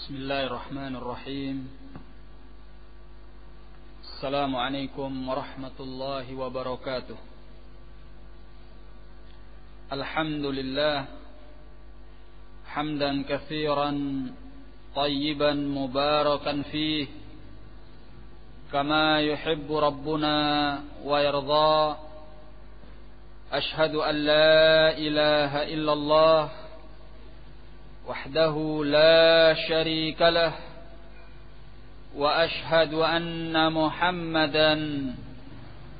بسم الله الرحمن الرحيم. السلام عليكم ورحمة الله وبركاته. الحمد لله حمدا كثيرا طيبا مباركا فيه كما يحب ربنا ويرضى. أشهد أن لا إله إلا الله وحده لا شريك له وأشهد أن محمدا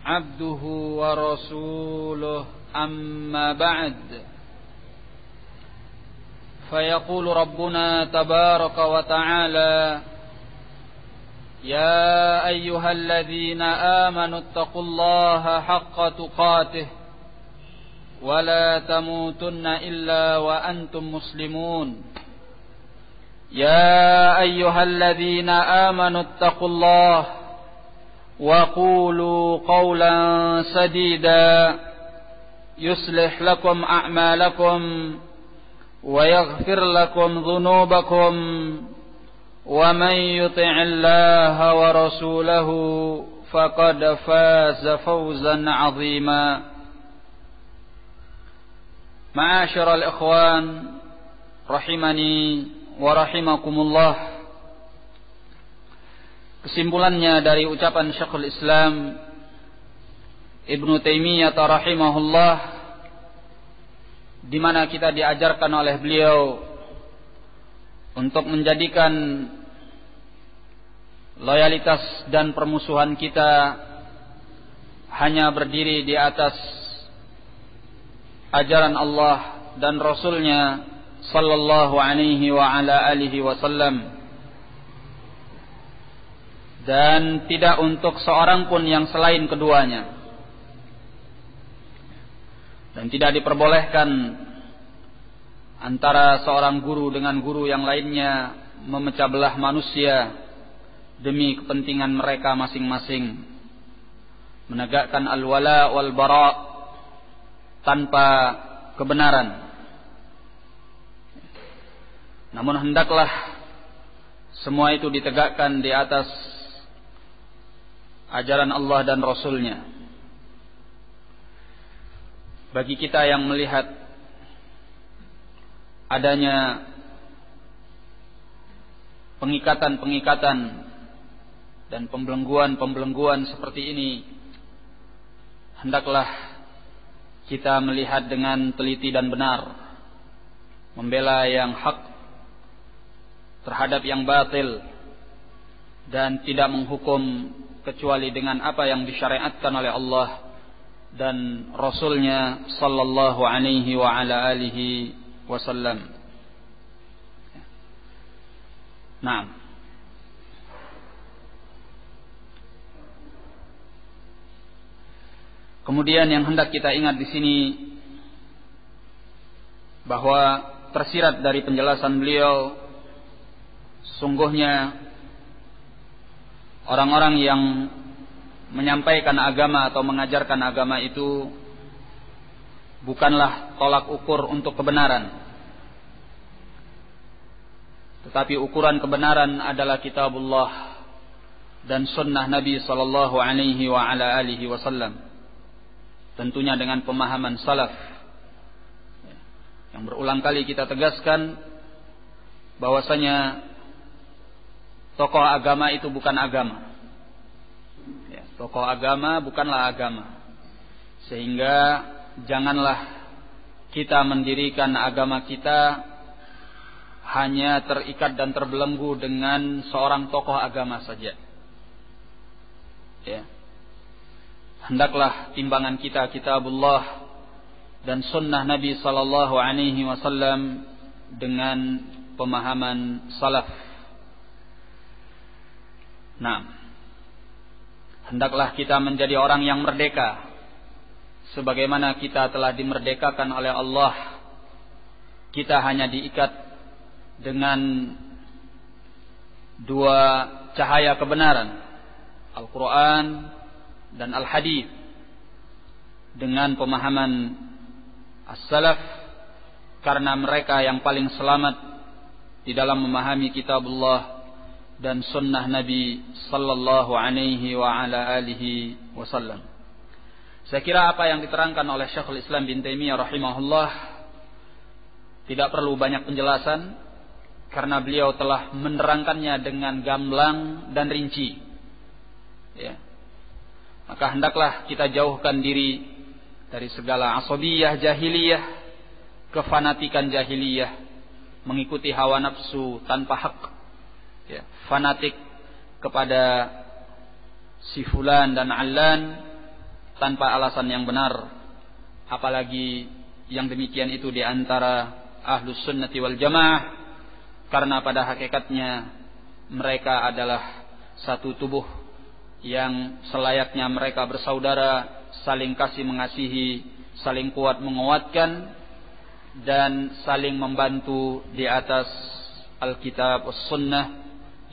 عبده ورسوله. أما بعد، فيقول ربنا تبارك وتعالى: يا أيها الذين آمنوا اتقوا الله حق تقاته ولا تموتن إلا وأنتم مسلمون. يا أيها الذين آمنوا اتقوا الله وقولوا قولا سديدا يصلح لكم أعمالكم ويغفر لكم ذنوبكم ومن يطع الله ورسوله فقد فاز فوزا عظيما. Ma'asyiral ikhwan rahimani wa rahimakumullah. Kesimpulannya dari ucapan Syekhul Islam Ibnu Taimiyah rahimahullah, di mana kita diajarkan oleh beliau untuk menjadikan loyalitas dan permusuhan kita hanya berdiri di atas ajaran Allah dan Rasulnya sallallahu alaihi wa ala alihi wasallam, dan tidak untuk seorang pun yang selain keduanya, dan tidak diperbolehkan antara seorang guru dengan guru yang lainnya memecah belah manusia demi kepentingan mereka masing-masing, menegakkan al-wala wal bara' tanpa kebenaran. Namun hendaklah semua itu ditegakkan di atas ajaran Allah dan Rasulnya. Bagi kita yang melihat adanya pengikatan-pengikatan dan pembelengguan seperti ini, hendaklah kita melihat dengan teliti dan benar, membela yang hak terhadap yang batil, dan tidak menghukum kecuali dengan apa yang disyariatkan oleh Allah dan Rasulnya sallallahu alaihi wa ala alihi wasallam. Naam. Kemudian yang hendak kita ingat di sini bahwa tersirat dari penjelasan beliau, sungguhnya orang-orang yang menyampaikan agama atau mengajarkan agama itu bukanlah tolak ukur untuk kebenaran, tetapi ukuran kebenaran adalah kitabullah dan sunnah Nabi sallallahu alaihi wa ala alihi wasallam. Tentunya dengan pemahaman salaf yang berulang kali kita tegaskan bahwasanya tokoh agama itu bukan agama. Tokoh agama bukanlah agama. Sehingga janganlah kita mendirikan agama kita hanya terikat dan terbelenggu dengan seorang tokoh agama saja. Hendaklah timbangan kita kitabullah dan sunnah Nabi sallallahu alaihi wasallam dengan pemahaman salaf. Nah, hendaklah kita menjadi orang yang merdeka sebagaimana kita telah dimerdekakan oleh Allah. Kita hanya diikat dengan dua cahaya kebenaran, Al-Quran dan Al-Hadith, dengan pemahaman As-Salaf, karena mereka yang paling selamat di dalam memahami kitabullah dan sunnah Nabi sallallahu alaihi wa ala alihi wasallam. Saya kira apa yang diterangkan oleh Syekhul Islam bin Taimiyah rahimahullah tidak perlu banyak penjelasan, karena beliau telah menerangkannya dengan gamblang dan rinci. Ya. Maka hendaklah kita jauhkan diri dari segala asabiyah jahiliyah, kefanatikan jahiliyah, mengikuti hawa nafsu tanpa hak, ya, fanatik kepada si fulan dan allan tanpa alasan yang benar, apalagi yang demikian itu di antara ahlus sunnati wal jamaah, karena pada hakikatnya mereka adalah satu tubuh yang selayaknya mereka bersaudara, saling kasih mengasihi, saling kuat menguatkan, dan saling membantu di atas Alkitab was sunnah,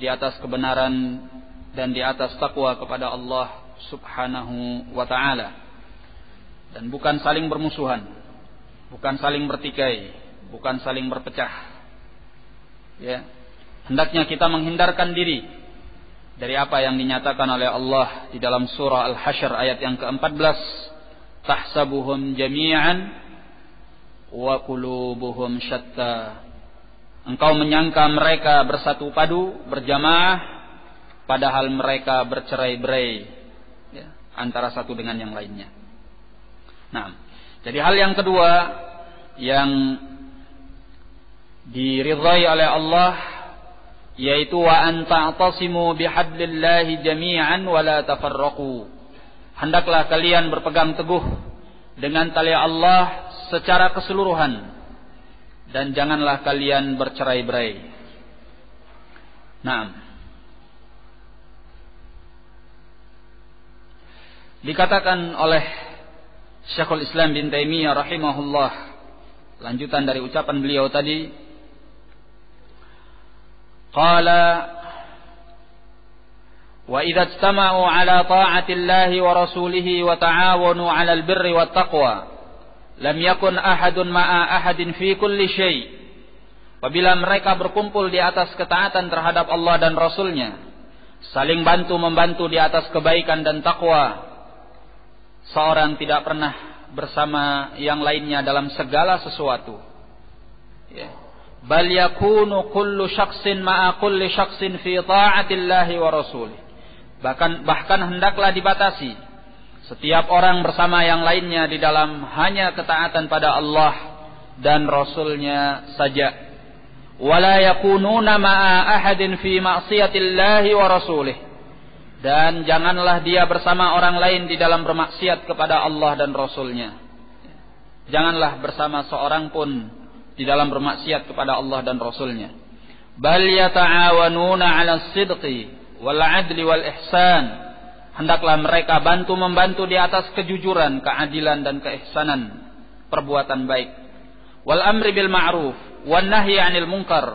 di atas kebenaran dan di atas takwa kepada Allah subhanahu wa ta'ala. Dan bukan saling bermusuhan, bukan saling bertikai, bukan saling berpecah. Ya. Hendaknya kita menghindarkan diri dari apa yang dinyatakan oleh Allah di dalam surah Al-Hasyr ayat yang ke-14, tahsabuhum jami'an wa qulubuhum syatta. Engkau menyangka mereka bersatu padu, berjamaah, padahal mereka bercerai-berai, ya, antara satu dengan yang lainnya. Nah, jadi hal yang kedua yang diridhai oleh Allah yaitu wa an ta'tasimu bihablillahi jami'an wa la tafarraqu. Hendaklah kalian berpegang teguh dengan tali Allah secara keseluruhan dan janganlah kalian bercerai-berai. Naam. Dikatakan oleh Syekhul Islam bin Taimiyah rahimahullah, lanjutan dari ucapan beliau tadi, qala wa idza ijtama'u 'ala ta'ati Allahi wa rasulihi wa ta'awanu 'alal birri wat taqwa lam yakun ahadun ma'a ahadin fi kulli syai'. Apabila mereka berkumpul di atas ketaatan terhadap Allah dan Rasulnya, saling bantu membantu di atas kebaikan dan takwa, seorang tidak pernah bersama yang lainnya dalam segala sesuatu. Ya. Bal yakunu kullu syakhsin ma'a kulli syakhsin fi ta'atillahi wa rasulih. Bahkan hendaklah dibatasi setiap orang bersama yang lainnya di dalam hanya ketaatan pada Allah dan Rasulnya saja. Wala yakununa ma'a ahadin fi ma'siyatillahi wa rasulih. Dan janganlah dia bersama orang lain di dalam bermaksiat kepada Allah dan Rasulnya. Janganlah bersama seorang pun di dalam bermaksiat kepada Allah dan Rasulnya. Bal yata'awanuna 'alas sidqi wal 'adli wal ihsan. Hendaklah mereka bantu membantu di atas kejujuran, keadilan dan keihsanan, perbuatan baik. Wal amri bil ma'ruf wan nahyi 'anil munkar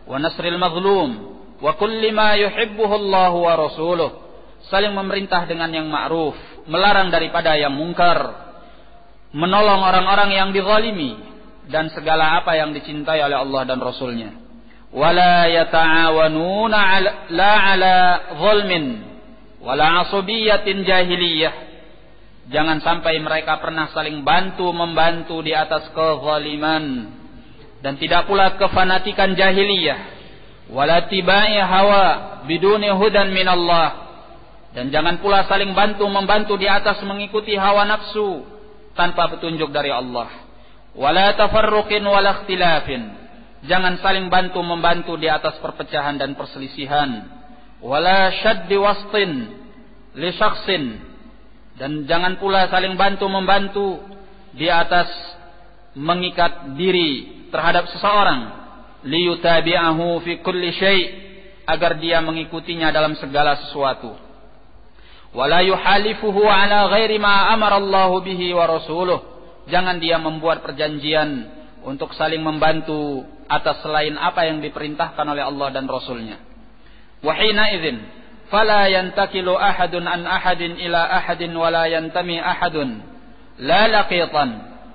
wa nasril mazlum wa kulli ma yuhibbuhu Allah wa rasuluh. Saling memerintah dengan yang ma'ruf, melarang daripada yang mungkar, menolong orang-orang yang dizalimi, dan segala apa yang dicintai oleh Allah dan Rasulnya. Wala yata'awanuna la ala zulmin wala asabiyatin jahiliyah. Jangan sampai mereka pernah saling bantu-membantu di atas kezaliman, dan tidak pula kefanatikan jahiliyah. Wala tibai hawa biduni hudan minallah. Dan jangan pula saling bantu-membantu di atas mengikuti hawa nafsu tanpa petunjuk dari Allah. Wala tafarruqin wala ikhtilafin. Jangan saling bantu-membantu di atas perpecahan dan perselisihan. Wala syaddi wastin li syakhsin. Dan jangan pula saling bantu-membantu di atas mengikat diri terhadap seseorang. Liyutabi'ahu fi kulli syai'. Agar dia mengikutinya dalam segala sesuatu. Wala yuhalifuhu ala ghairi ma amara Allah bihi wa rasuluh. Jangan dia membuat perjanjian untuk saling membantu atas selain apa yang diperintahkan oleh Allah dan Rasulnya. Wa hina idzin fala yantakilu ahadun an ahadin ila ahadin wala yantami ahadun la laqitan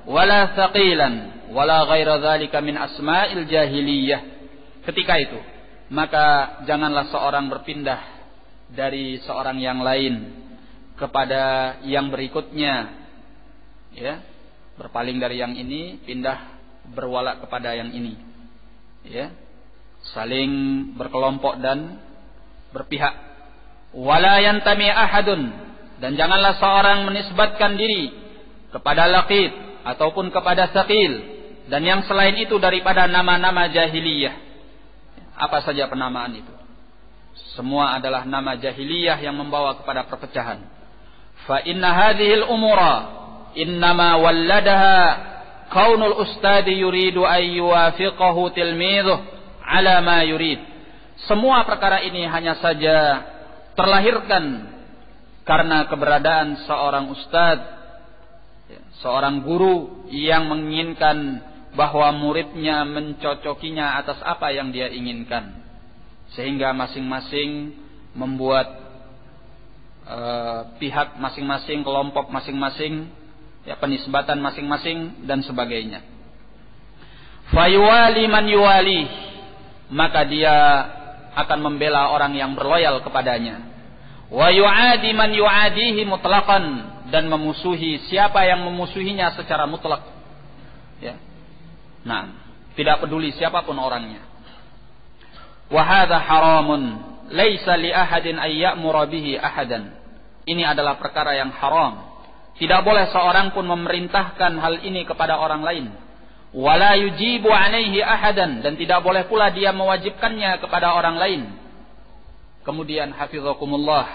wala thaqilan wala ghaira dzalika min asma'il jahiliyah. ketika itu, maka janganlah seorang berpindah dari seorang yang lain kepada yang berikutnya, ya, berpaling dari yang ini, pindah berwala kepada yang ini, ya, saling berkelompok dan berpihak. Wala yantami ahadun, dan janganlah seorang menisbatkan diri kepada Laqit ataupun kepada Saqil dan yang selain itu daripada nama-nama jahiliyah. Apa saja penamaan itu? Semua adalah nama jahiliyah yang membawa kepada perpecahan. Fa inna hadhil umura innama walladaha kaunul ustadi yuridu ay yuwafiqahu tilmidhuh ala ma yurid. Semua perkara ini hanya saja terlahirkan karena keberadaan seorang ustad, seorang guru yang menginginkan bahwa muridnya mencocokinya atas apa yang dia inginkan, sehingga masing-masing membuat pihak masing-masing, kelompok masing-masing, ya, penisbatan masing-masing dan sebagainya. Fayuwali man yuwali, maka dia akan membela orang yang berloyal kepadanya. Wa yu'adi man yu'adihi mutlaqan, dan memusuhi siapa yang memusuhinya secara mutlak. Ya. Nah, tidak peduli siapapun orangnya. Wa hadza haramun laisa li ahadin ay ya'mura bihi ahadan. Ini adalah perkara yang haram. Tidak boleh seorang pun memerintahkan hal ini kepada orang lain. Wala yujibu alaihi ahadan, dan tidak boleh pula dia mewajibkannya kepada orang lain. Kemudian hafizakumullah,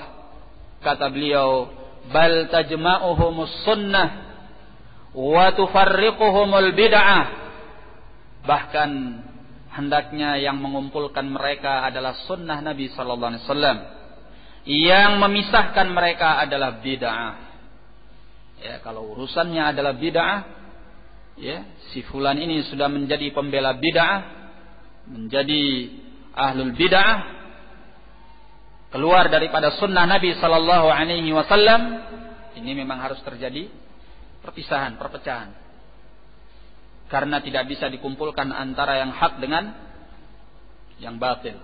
kata beliau, bal tajma'uhumus sunnah wa tufarriquhumul bid'ah. Bahkan hendaknya yang mengumpulkan mereka adalah sunnah Nabi sallallahu alaihi wasallam. Yang memisahkan mereka adalah bid'ah. Ya, kalau urusannya adalah bid'ah, ya, si fulan ini sudah menjadi pembela bid'ah, menjadi ahlul bid'ah, keluar daripada sunnah Nabi sallallahu alaihi wasallam, ini memang harus terjadi perpisahan, perpecahan. Karena tidak bisa dikumpulkan antara yang hak dengan yang batil,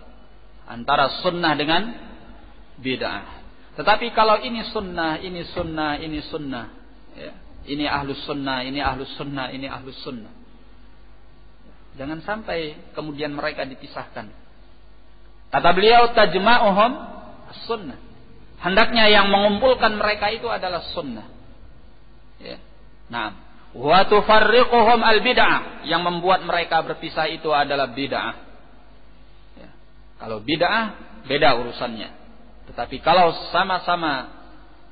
antara sunnah dengan bid'ah. Tetapi kalau ini sunnah, ini sunnah, ini sunnah, ya, ini ahlus sunnah, ini ahlus sunnah, ini ahlus sunnah, jangan sampai kemudian mereka dipisahkan. Kata beliau, tajma'uhum as-sunnah. Hendaknya yang mengumpulkan mereka itu adalah sunnah. Ya. Nah, wa tufarriquhum al-bid'ah. Yang membuat mereka berpisah itu adalah bid'ah. Ya. Kalau bid'ah, beda urusannya. Tetapi kalau sama-sama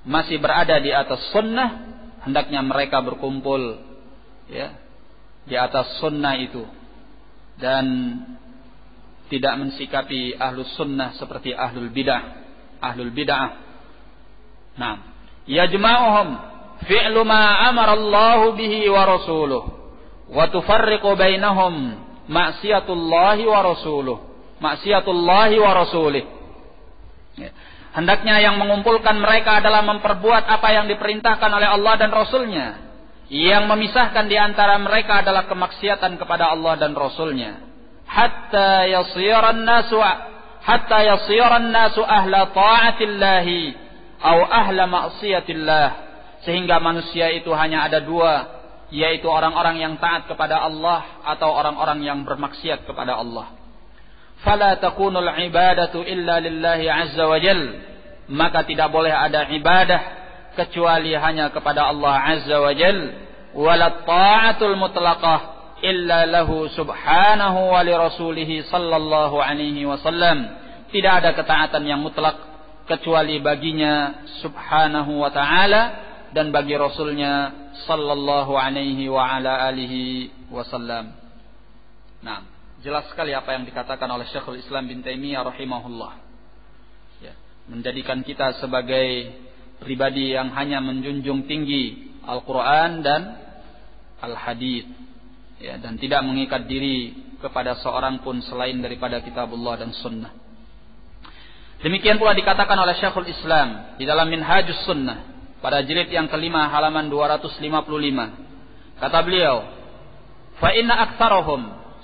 masih berada di atas sunnah, hendaknya mereka berkumpul, ya, di atas sunnah itu, dan tidak mensikapi ahlus sunnah seperti ahlul bid'ah. Ahlul bid'ah. Nah, yajma'uhum fi'lu ma amara Allah bihi wa rasuluh wa tufarriqu bainahum ma'siyatullahi wa rasuluh. Ma'siyatullahi wa rasulih. Ya. Hendaknya yang mengumpulkan mereka adalah memperbuat apa yang diperintahkan oleh Allah dan Rasulnya. Yang memisahkan di antara mereka adalah kemaksiatan kepada Allah dan Rasulnya. Hatta yasiran nasu ahla ta'atillahi atau ahla ma'siyatillah. Sehingga manusia itu hanya ada dua, yaitu orang-orang yang taat kepada Allah atau orang-orang yang bermaksiat kepada Allah. Fala takunul ibadatu illa lillahi azza wa jal. Maka tidak boleh ada ibadah kecuali hanya kepada Allah azza wa jal. Wala ta'atul mutlaqah illa lahu subhanahu wa li rasulih sallallahu alaihi wasallam. Tidak ada ketaatan yang mutlak kecuali baginya subhanahu wa ta'ala dan bagi rasulnya sallallahu alaihi wa ala alihi wasallam. Nah, jelas sekali apa yang dikatakan oleh Syekhul Islam bin Taimiyah rahimahullah. Ya, menjadikan kita sebagai pribadi yang hanya menjunjung tinggi Al-Quran dan Al-Hadith, ya, dan tidak mengikat diri kepada seorang pun selain daripada kitabullah dan sunnah. Demikian pula dikatakan oleh Syekhul Islam di dalam Minhajus Sunnah pada jilid yang kelima halaman 255. Kata beliau, fa inna aktsarahum,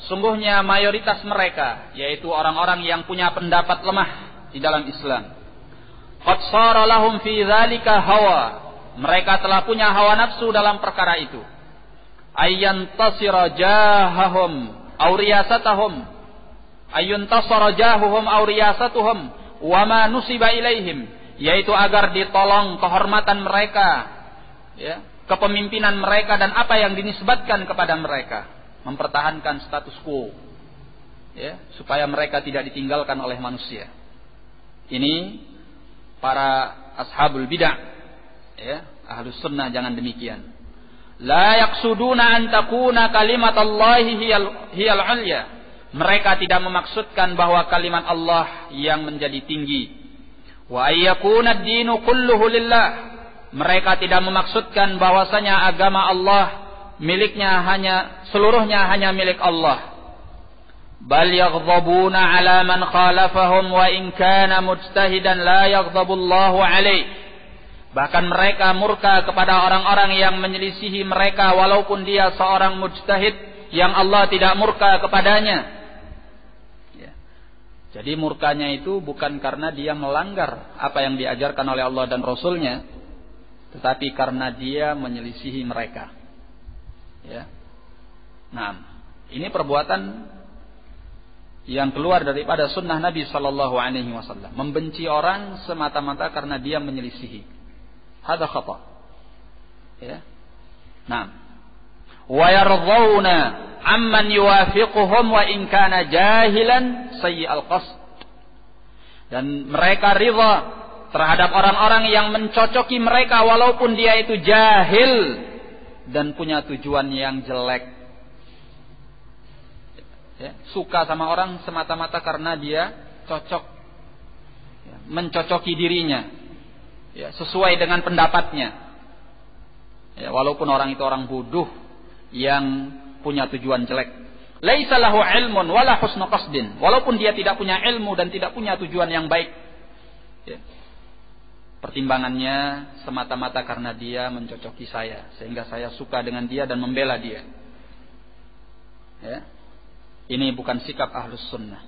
sungguhnya mayoritas mereka, yaitu orang-orang yang punya pendapat lemah di dalam Islam, qad shara lahum fi dzalika hawa, mereka telah punya hawa nafsu dalam perkara itu, ayyantasira jahahum aw riyasatahum, ayyuntasara jahuhum aw riyasatuhum wa ma nusiba ilaihim, yaitu agar ditolong kehormatan mereka, ya, kepemimpinan mereka dan apa yang dinisbatkan kepada mereka, mempertahankan status quo, ya, supaya mereka tidak ditinggalkan oleh manusia. Ini para ashabul bid'ah, ya, ahlus sunnah jangan demikian. La yaqsuduna an takuna kalimatullahi hiyal ulya. Mereka tidak memaksudkan bahwa kalimat Allah yang menjadi tinggi. Wa ayyakuna ad-dinu kulluhu lillah. Mereka tidak memaksudkan bahwasanya agama Allah miliknya seluruhnya hanya milik Allah. Bal yaghdabuna ala man khalafahum wa in kana mujtahidan la yaghdabullahu alaih. Bahkan mereka murka kepada orang-orang yang menyelisihi mereka walaupun dia seorang mujtahid yang Allah tidak murka kepadanya. Ya. Jadi murkanya itu bukan karena dia melanggar apa yang diajarkan oleh Allah dan Rasulnya, tetapi karena dia menyelisihi mereka. Ya. Nah, ini perbuatan yang keluar daripada sunnah Nabi Sallallahu Alaihi Wasallam, membenci orang semata-mata karena dia menyelisihi. Hada khata. Ya. Nah, wa yardhauna amman yuwafiquhum wa in kana jahilan sayyi'al qasd. Dan mereka ridha terhadap orang-orang yang mencocoki mereka walaupun dia itu jahil dan punya tujuan yang jelek. Ya, suka sama orang semata-mata karena dia cocok, ya, mencocoki dirinya, ya, sesuai dengan pendapatnya, ya, walaupun orang itu orang bodoh yang punya tujuan jelek. Laisa lahu ilmun wala husnu qasdin, walaupun dia tidak punya ilmu dan tidak punya tujuan yang baik, ya. Pertimbangannya semata-mata karena dia mencocoki saya, sehingga saya suka dengan dia dan membela dia, ya. Ini bukan sikap ahlus sunnah.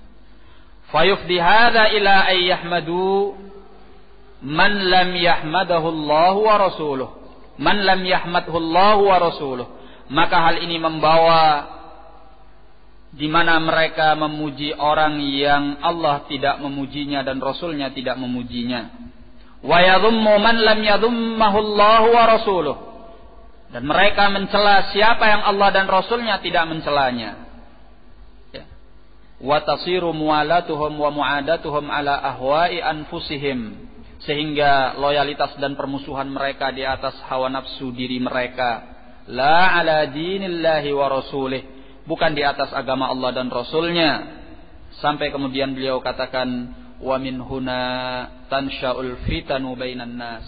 Fayufdi hadza ila ay yahmadu man lam yahmadahu Allah wa rasuluh. Man lam yahmadhu Allah wa rasuluh. Maka hal ini membawa di mana mereka memuji orang yang Allah tidak memujinya dan Rasulnya tidak memujinya. Wa yadhummu man lam yadhummahu Allah wa rasuluh. Dan mereka mencela siapa yang Allah dan Rasulnya tidak mencelanya. Wa tasiru muwalatuhum wa mu'adatuhum ala ahwa'i anfusihim, sehingga loyalitas dan permusuhan mereka di atas hawa nafsu diri mereka, la ala dinillahi wa rasulih, bukan di atas agama Allah dan Rasulnya. Sampai kemudian beliau katakan, wa min huna tansha'ul fitanu bainan nas.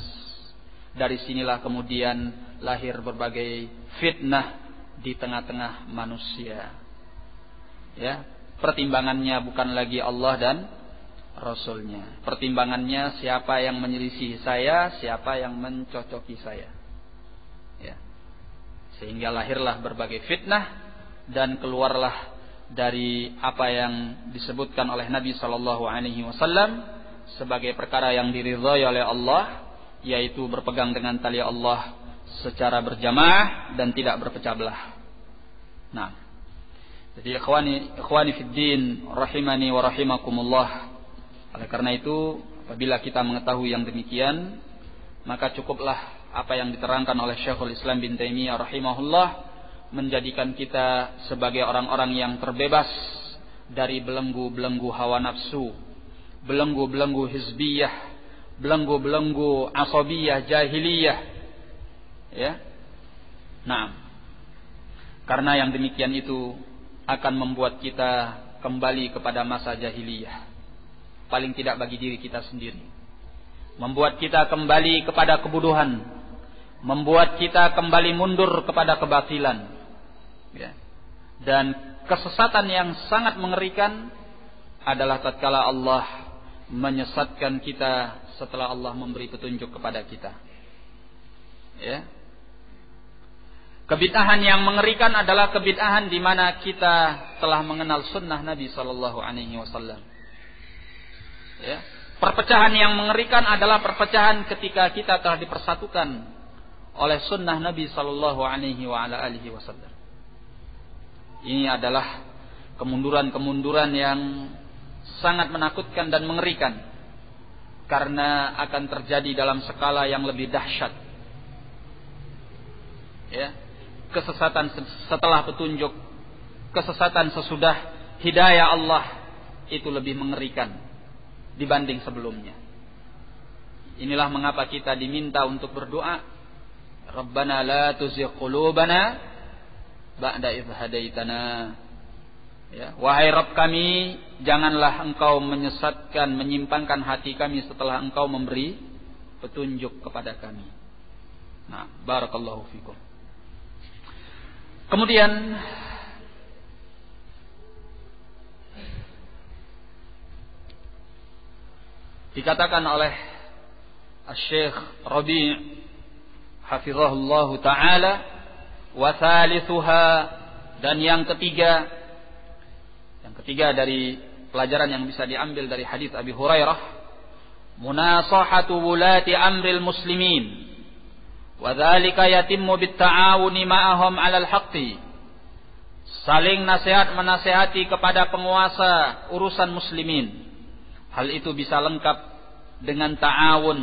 Dari sinilah kemudian lahir berbagai fitnah di tengah-tengah manusia. Ya, pertimbangannya bukan lagi Allah dan Rasulnya. Pertimbangannya siapa yang menyelisih saya, siapa yang mencocoki saya. Ya. Sehingga lahirlah berbagai fitnah dan keluarlah dari apa yang disebutkan oleh Nabi Sallallahu Alaihi Wasallam sebagai perkara yang diridhai oleh Allah, yaitu berpegang dengan tali Allah secara berjamaah dan tidak berpecah belah. Nah, jadi ikhwani fid din rahimani wa rahimakumullah. Oleh karena itu, apabila kita mengetahui yang demikian, maka cukuplah apa yang diterangkan oleh Syekhul Islam bin Taimiyah rahimahullah menjadikan kita sebagai orang-orang yang terbebas dari belenggu-belenggu hawa nafsu, belenggu-belenggu hizbiyah, belenggu-belenggu asabiyah, jahiliyah. Ya. Nah, karena yang demikian itu akan membuat kita kembali kepada masa jahiliyah, paling tidak bagi diri kita sendiri, membuat kita kembali kepada kebodohan, membuat kita kembali mundur kepada kebatilan, ya. Dan kesesatan yang sangat mengerikan adalah tatkala Allah menyesatkan kita setelah Allah memberi petunjuk kepada kita, ya. Kebid'ahan yang mengerikan adalah kebid'ahan di mana kita telah mengenal sunnah Nabi sallallahu alaihi wasallam. Ya. Perpecahan yang mengerikan adalah perpecahan ketika kita telah dipersatukan oleh sunnah Nabi sallallahu alaihi wasallam. Ini adalah kemunduran-kemunduran yang sangat menakutkan dan mengerikan, karena akan terjadi dalam skala yang lebih dahsyat. Ya. Kesesatan setelah petunjuk, kesesatan sesudah hidayah Allah itu lebih mengerikan dibanding sebelumnya. Inilah mengapa kita diminta untuk berdoa, Rabbana la tuzigh qulubana ba'da idh hadaitana. Ya, wahai Rabb kami, janganlah Engkau menyesatkan, menyimpangkan hati kami setelah Engkau memberi petunjuk kepada kami. Nah, barakallahu fikum. Kemudian dikatakan oleh Syekh Rabi' hafizahullah taala, wa thalithuha, dan yang ketiga dari pelajaran yang bisa diambil dari hadis Abi Hurairah, munasahatu wulati amril muslimin, wa dzalika yatimmu bitta'awuni ma'ahum 'alal haqqi. Saling nasihat menasihati kepada penguasa urusan muslimin. Hal itu bisa lengkap dengan ta'awun,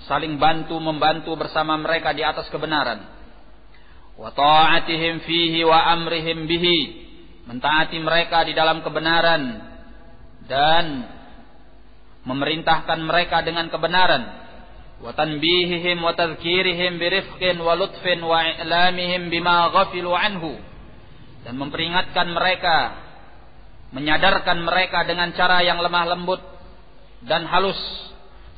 saling bantu membantu bersama mereka di atas kebenaran. Wa ta'atihim fihi wa amrihim bihi, mentaati mereka di dalam kebenaran dan memerintahkan mereka dengan kebenaran. Wa tanbihihim wa tadhkirihim birifqin wa lutfin wa i'lamihim bima ghafilu anhu, dan memperingatkan mereka, menyadarkan mereka dengan cara yang lemah lembut dan halus,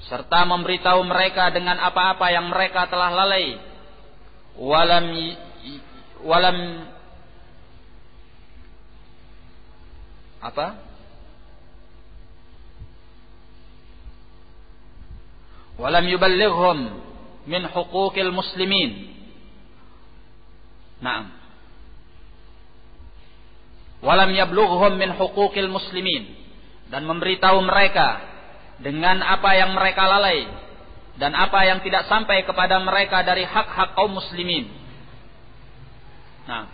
serta memberitahu mereka dengan apa-apa yang mereka telah lalai. Walam yuballighhum min huquqil muslimin. Naam. Walam yablughhum min huquqil muslimin, dan memberitahu mereka dengan apa yang mereka lalai dan apa yang tidak sampai kepada mereka dari hak-hak kaum muslimin. Nah,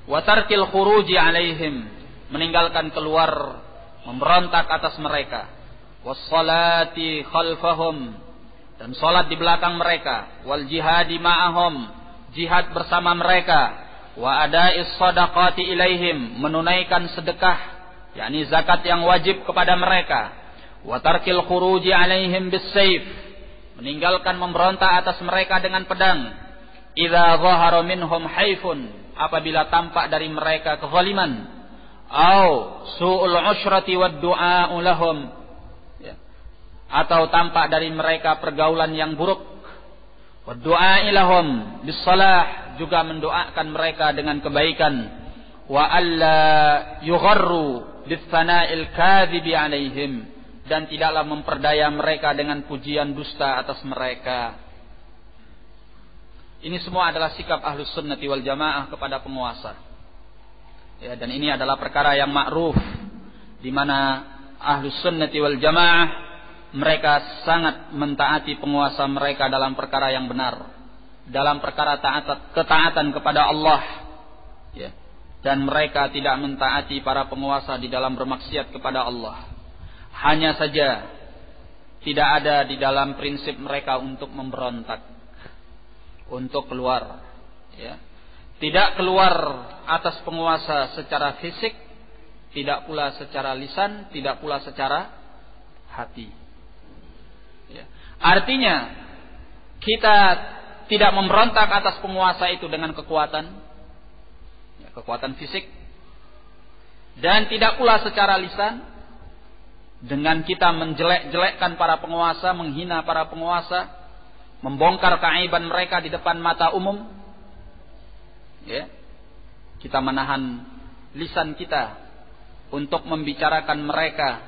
wa tarkil khuruji alaihim, meninggalkan keluar memberontak atas mereka. Wassalati khalfahum, dan salat di belakang mereka. Wal jihadi ma'ahum, jihad bersama mereka. Wa ada'is sadaqati ilaihim, menunaikan sedekah, yakni zakat yang wajib kepada mereka. Wa tarkil khuruji alaihim bis-sayf, meninggalkan memberontak atas mereka dengan pedang. Idza dhahara minhum haifun, apabila tampak dari mereka kezaliman. Au su'ul ushrati wad du'a'u lahum, atau tampak dari mereka pergaulan yang buruk. Wad du'a'i lahum bis-salah, juga mendoakan mereka dengan kebaikan. Wa alla yugharru bis-sana'il kadhibi alaihim, dan tidaklah memperdaya mereka dengan pujian dusta atas mereka. Ini semua adalah sikap Ahlus Sunnati wal Jamaah kepada penguasa. Ya, dan ini adalah perkara yang ma'ruf, di mana Ahlus Sunnati wal Jamaah mereka sangat mentaati penguasa mereka dalam perkara yang benar, dalam perkara ketaatan kepada Allah, ya. Dan mereka tidak mentaati para penguasa di dalam bermaksiat kepada Allah. Hanya saja tidak ada di dalam prinsip mereka untuk memberontak, untuk keluar, ya. Tidak keluar atas penguasa secara fisik, tidak pula secara lisan, tidak pula secara hati. Ya. Artinya kita tidak memberontak atas penguasa itu dengan kekuatan, ya, kekuatan fisik, dan tidak pula secara lisan dengan kita menjelek-jelekkan para penguasa, menghina para penguasa, membongkar keaiban mereka di depan mata umum. Ya. Kita menahan lisan kita untuk membicarakan mereka,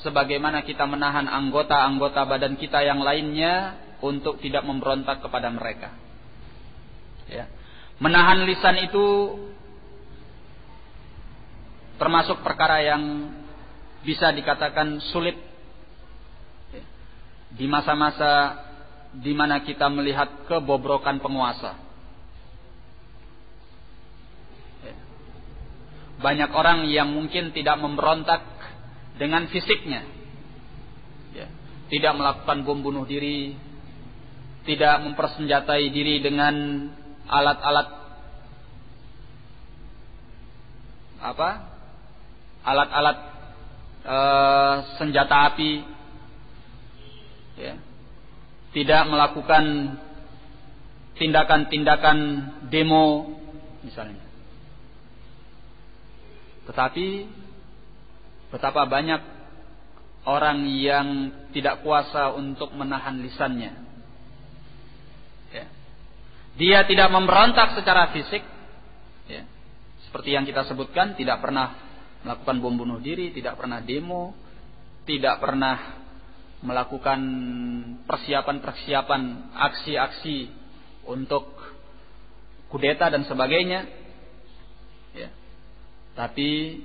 sebagaimana kita menahan anggota-anggota badan kita yang lainnya untuk tidak memberontak kepada mereka. Ya. Menahan lisan itu termasuk perkara yang bisa dikatakan sulit di masa-masa di mana kita melihat kebobrokan penguasa. Banyak orang yang mungkin tidak memberontak dengan fisiknya, tidak melakukan bom bunuh diri, tidak mempersenjatai diri dengan alat-alat senjata api, tidak melakukan tindakan-tindakan demo misalnya. Tetapi betapa banyak orang yang tidak kuasa untuk menahan lisannya. Dia tidak memberontak secara fisik, seperti yang kita sebutkan, tidak pernah melakukan bom bunuh diri, tidak pernah demo, tidak pernah melakukan persiapan-persiapan aksi-aksi untuk kudeta dan sebagainya. Tapi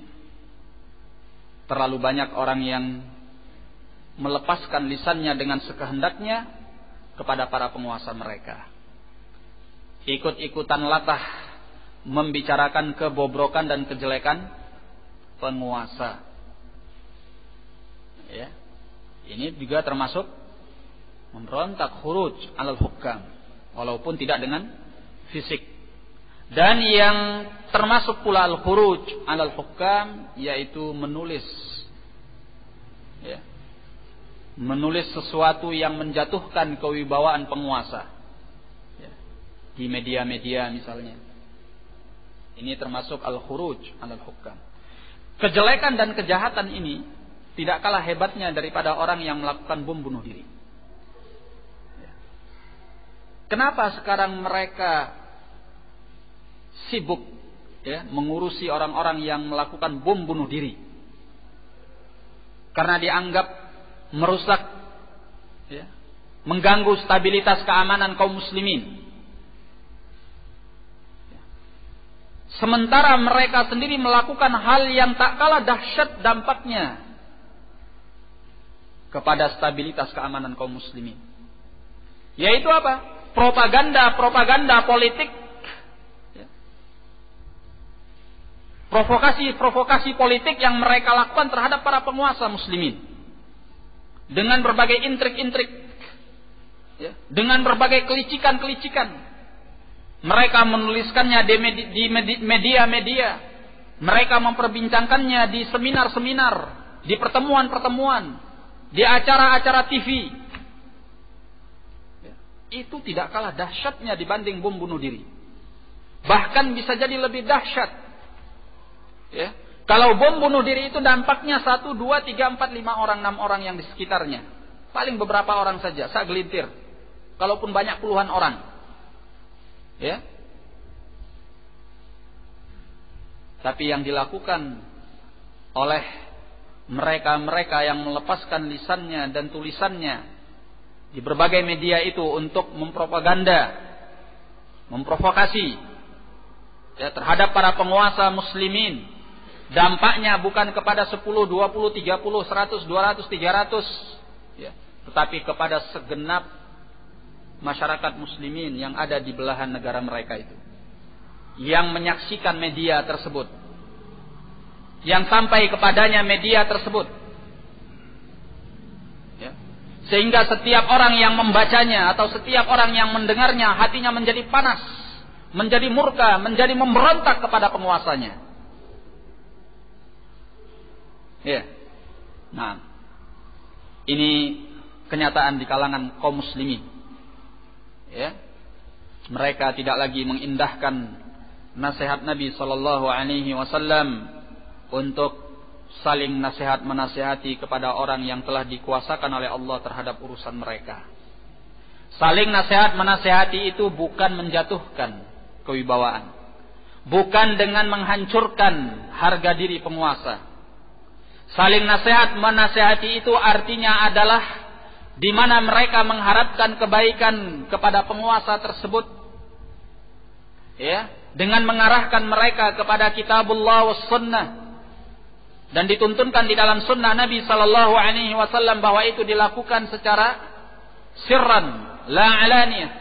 terlalu banyak orang yang melepaskan lisannya dengan sekehendaknya kepada para penguasa mereka. Ikut-ikutan latah membicarakan kebobrokan dan kejelekan penguasa. Ini juga termasuk memberontak, khuruj alal hukam, walaupun tidak dengan fisik. Dan yang termasuk pula al-khuruj alal hukam, yaitu menulis menulis sesuatu yang menjatuhkan kewibawaan penguasa di media-media misalnya. Ini termasuk al-khuruj alal hukam. Kejelekan dan kejahatan ini tidak kalah hebatnya daripada orang yang melakukan bom bunuh diri. Kenapa sekarang mereka sibuk mengurusi orang-orang yang melakukan bom bunuh diri? Karena dianggap merusak, mengganggu stabilitas keamanan kaum muslimin. Sementara mereka sendiri melakukan hal yang tak kalah dahsyat dampaknya kepada stabilitas keamanan kaum muslimin. Yaitu apa? Propaganda politik, provokasi politik yang mereka lakukan terhadap para penguasa muslimin dengan berbagai intrik-intrik, dengan berbagai kelicikan-kelicikan. Mereka menuliskannya di media-media, mereka memperbincangkannya di seminar-seminar, di pertemuan-pertemuan, di acara-acara TV. Itu tidak kalah dahsyatnya dibanding bom bunuh diri. Bahkan bisa jadi lebih dahsyat. Kalau bom bunuh diri itu dampaknya 1, 2, 3, 4, 5 orang, 6 orang yang di sekitarnya. Paling beberapa orang saja, segelintir. Kalaupun banyak puluhan orang. Tapi yang dilakukan oleh mereka-mereka yang melepaskan lisannya dan tulisannya di berbagai media itu untuk mempropaganda, memprovokasi terhadap para penguasa muslimin, dampaknya bukan kepada 10, 20, 30, 100, 200, 300, tetapi kepada segenap masyarakat muslimin yang ada di belahan negara mereka itu, yang menyaksikan media tersebut, yang sampai kepadanya media tersebut, sehingga setiap orang yang membacanya atau setiap orang yang mendengarnya hatinya menjadi panas, menjadi murka, menjadi memberontak kepada penguasanya. Nah, ini kenyataan di kalangan kaum muslimin. Mereka tidak lagi mengindahkan nasihat Nabi sallallahu alaihi wasallam untuk saling nasihat menasihati kepada orang yang telah dikuasakan oleh Allah terhadap urusan mereka. Saling nasihat menasihati itu bukan menjatuhkan kewibawaan, bukan dengan menghancurkan harga diri penguasa. Saling nasihat menasihati itu artinya adalah di mana mereka mengharapkan kebaikan kepada penguasa tersebut, ya, dengan mengarahkan mereka kepada kitabullah was sunnah, dan dituntunkan di dalam sunnah Nabi sallallahu alaihi wasallam bahwa itu dilakukan secara sirran la alaniyah,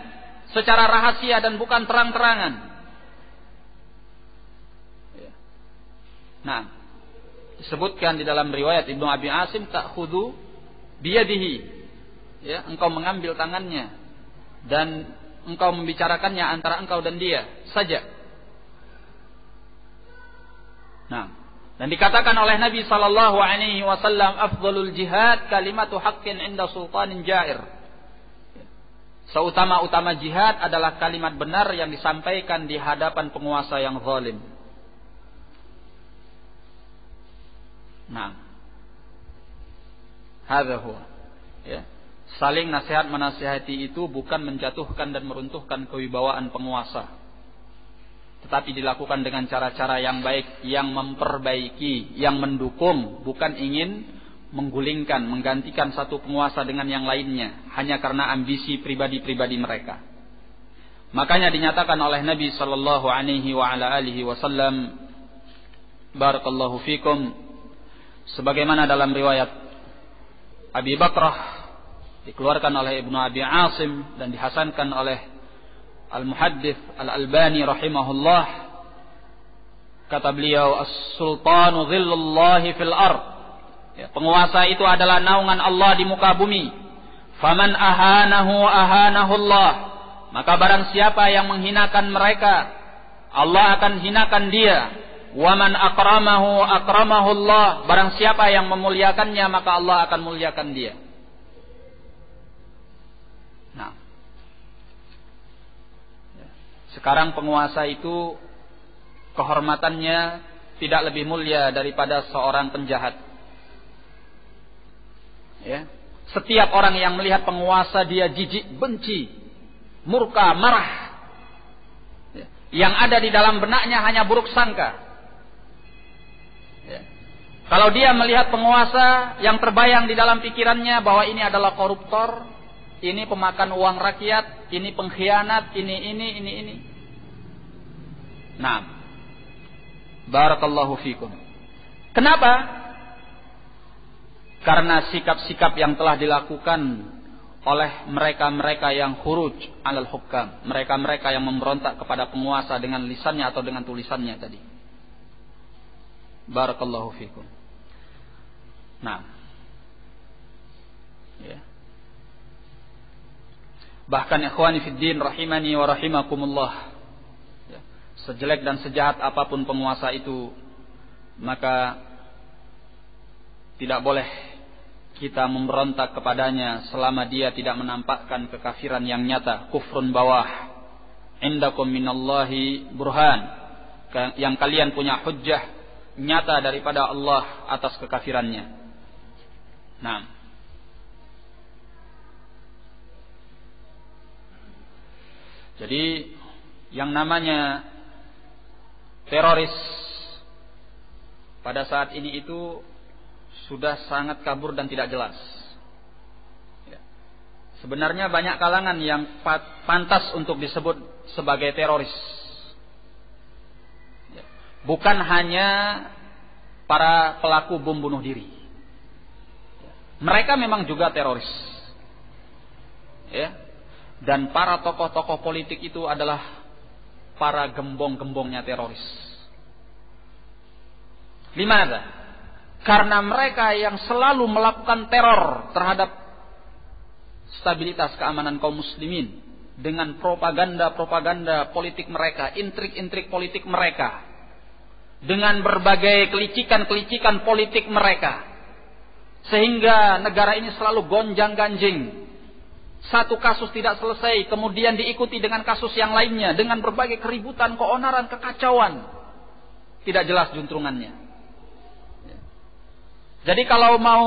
secara rahasia dan bukan terang-terangan. Nah, disebutkan di dalam riwayat Ibnu Abi Asim, ta'khudhu biyadihi, ya, engkau mengambil tangannya dan engkau membicarakannya antara engkau dan dia saja. Nah, dan dikatakan oleh Nabi sallallahu alaihi wasallam, afdhalul jihad kalimatu haqqin 'inda sultanin ja'ir. Seutama-utama jihad adalah kalimat benar yang disampaikan di hadapan penguasa yang zalim. Nah, hadza huwa, ya. Saling nasihat menasihati itu bukan menjatuhkan dan meruntuhkan kewibawaan penguasa, tetapi dilakukan dengan cara-cara yang baik, yang memperbaiki, yang mendukung, bukan ingin menggulingkan, menggantikan satu penguasa dengan yang lainnya hanya karena ambisi pribadi-pribadi mereka. Makanya dinyatakan oleh Nabi sallallahu alaihi wa ala alihi wasallam, barakallahu fikum, sebagaimana dalam riwayat Abi Bakrah dikeluarkan oleh Ibnu Abi Asim dan dihasankan oleh Al-Muhaddits Al-Albani rahimahullah, kata beliau, as-sultanu dhillullahi fil ard, ya, penguasa itu adalah naungan Allah di muka bumi. Faman ahanahu ahanahullah, maka barang siapa yang menghinakan mereka, Allah akan hinakan dia. Waman akramahu akramahullah, barang siapa yang memuliakannya maka Allah akan muliakan dia. Nah, sekarang penguasa itu kehormatannya tidak lebih mulia daripada seorang penjahat. Ya, setiap orang yang melihat penguasa dia jijik, benci, murka, marah. Ya, yang ada di dalam benaknya hanya buruk sangka. Kalau dia melihat penguasa, yang terbayang di dalam pikirannya bahwa ini adalah koruptor, ini pemakan uang rakyat, ini pengkhianat, ini. Nah, barakallahu fikum. Kenapa? Karena sikap-sikap yang telah dilakukan oleh mereka-mereka yang khuruj alal hukam, mereka-mereka yang memberontak kepada penguasa dengan lisannya atau dengan tulisannya tadi. Barakallahu fikum. Nah, ya. Bahkan ikhwani fiddin rahimani wa rahimakumullah, ya, sejelek dan sejahat apapun penguasa itu, maka tidak boleh kita memberontak kepadanya selama dia tidak menampakkan kekafiran yang nyata, kufrun bawah. Indakum minallahi burhan, yang kalian punya hujjah nyata daripada Allah atas kekafirannya. Nah, jadi yang namanya teroris pada saat ini itu sudah sangat kabur dan tidak jelas. Ya. Sebenarnya banyak kalangan yang pantas untuk disebut sebagai teroris. Ya. Bukan hanya para pelaku bom bunuh diri. Mereka memang juga teroris, ya. Dan para tokoh-tokoh politik itu adalah para gembong-gembongnya teroris. Limana? Karena mereka yang selalu melakukan teror terhadap stabilitas keamanan kaum muslimin dengan propaganda-propaganda politik mereka, intrik-intrik politik mereka, dengan berbagai kelicikan-kelicikan politik mereka. Sehingga negara ini selalu gonjang-ganjing. Satu kasus tidak selesai, kemudian diikuti dengan kasus yang lainnya, dengan berbagai keributan, keonaran, kekacauan. Tidak jelas juntrungannya. Jadi kalau mau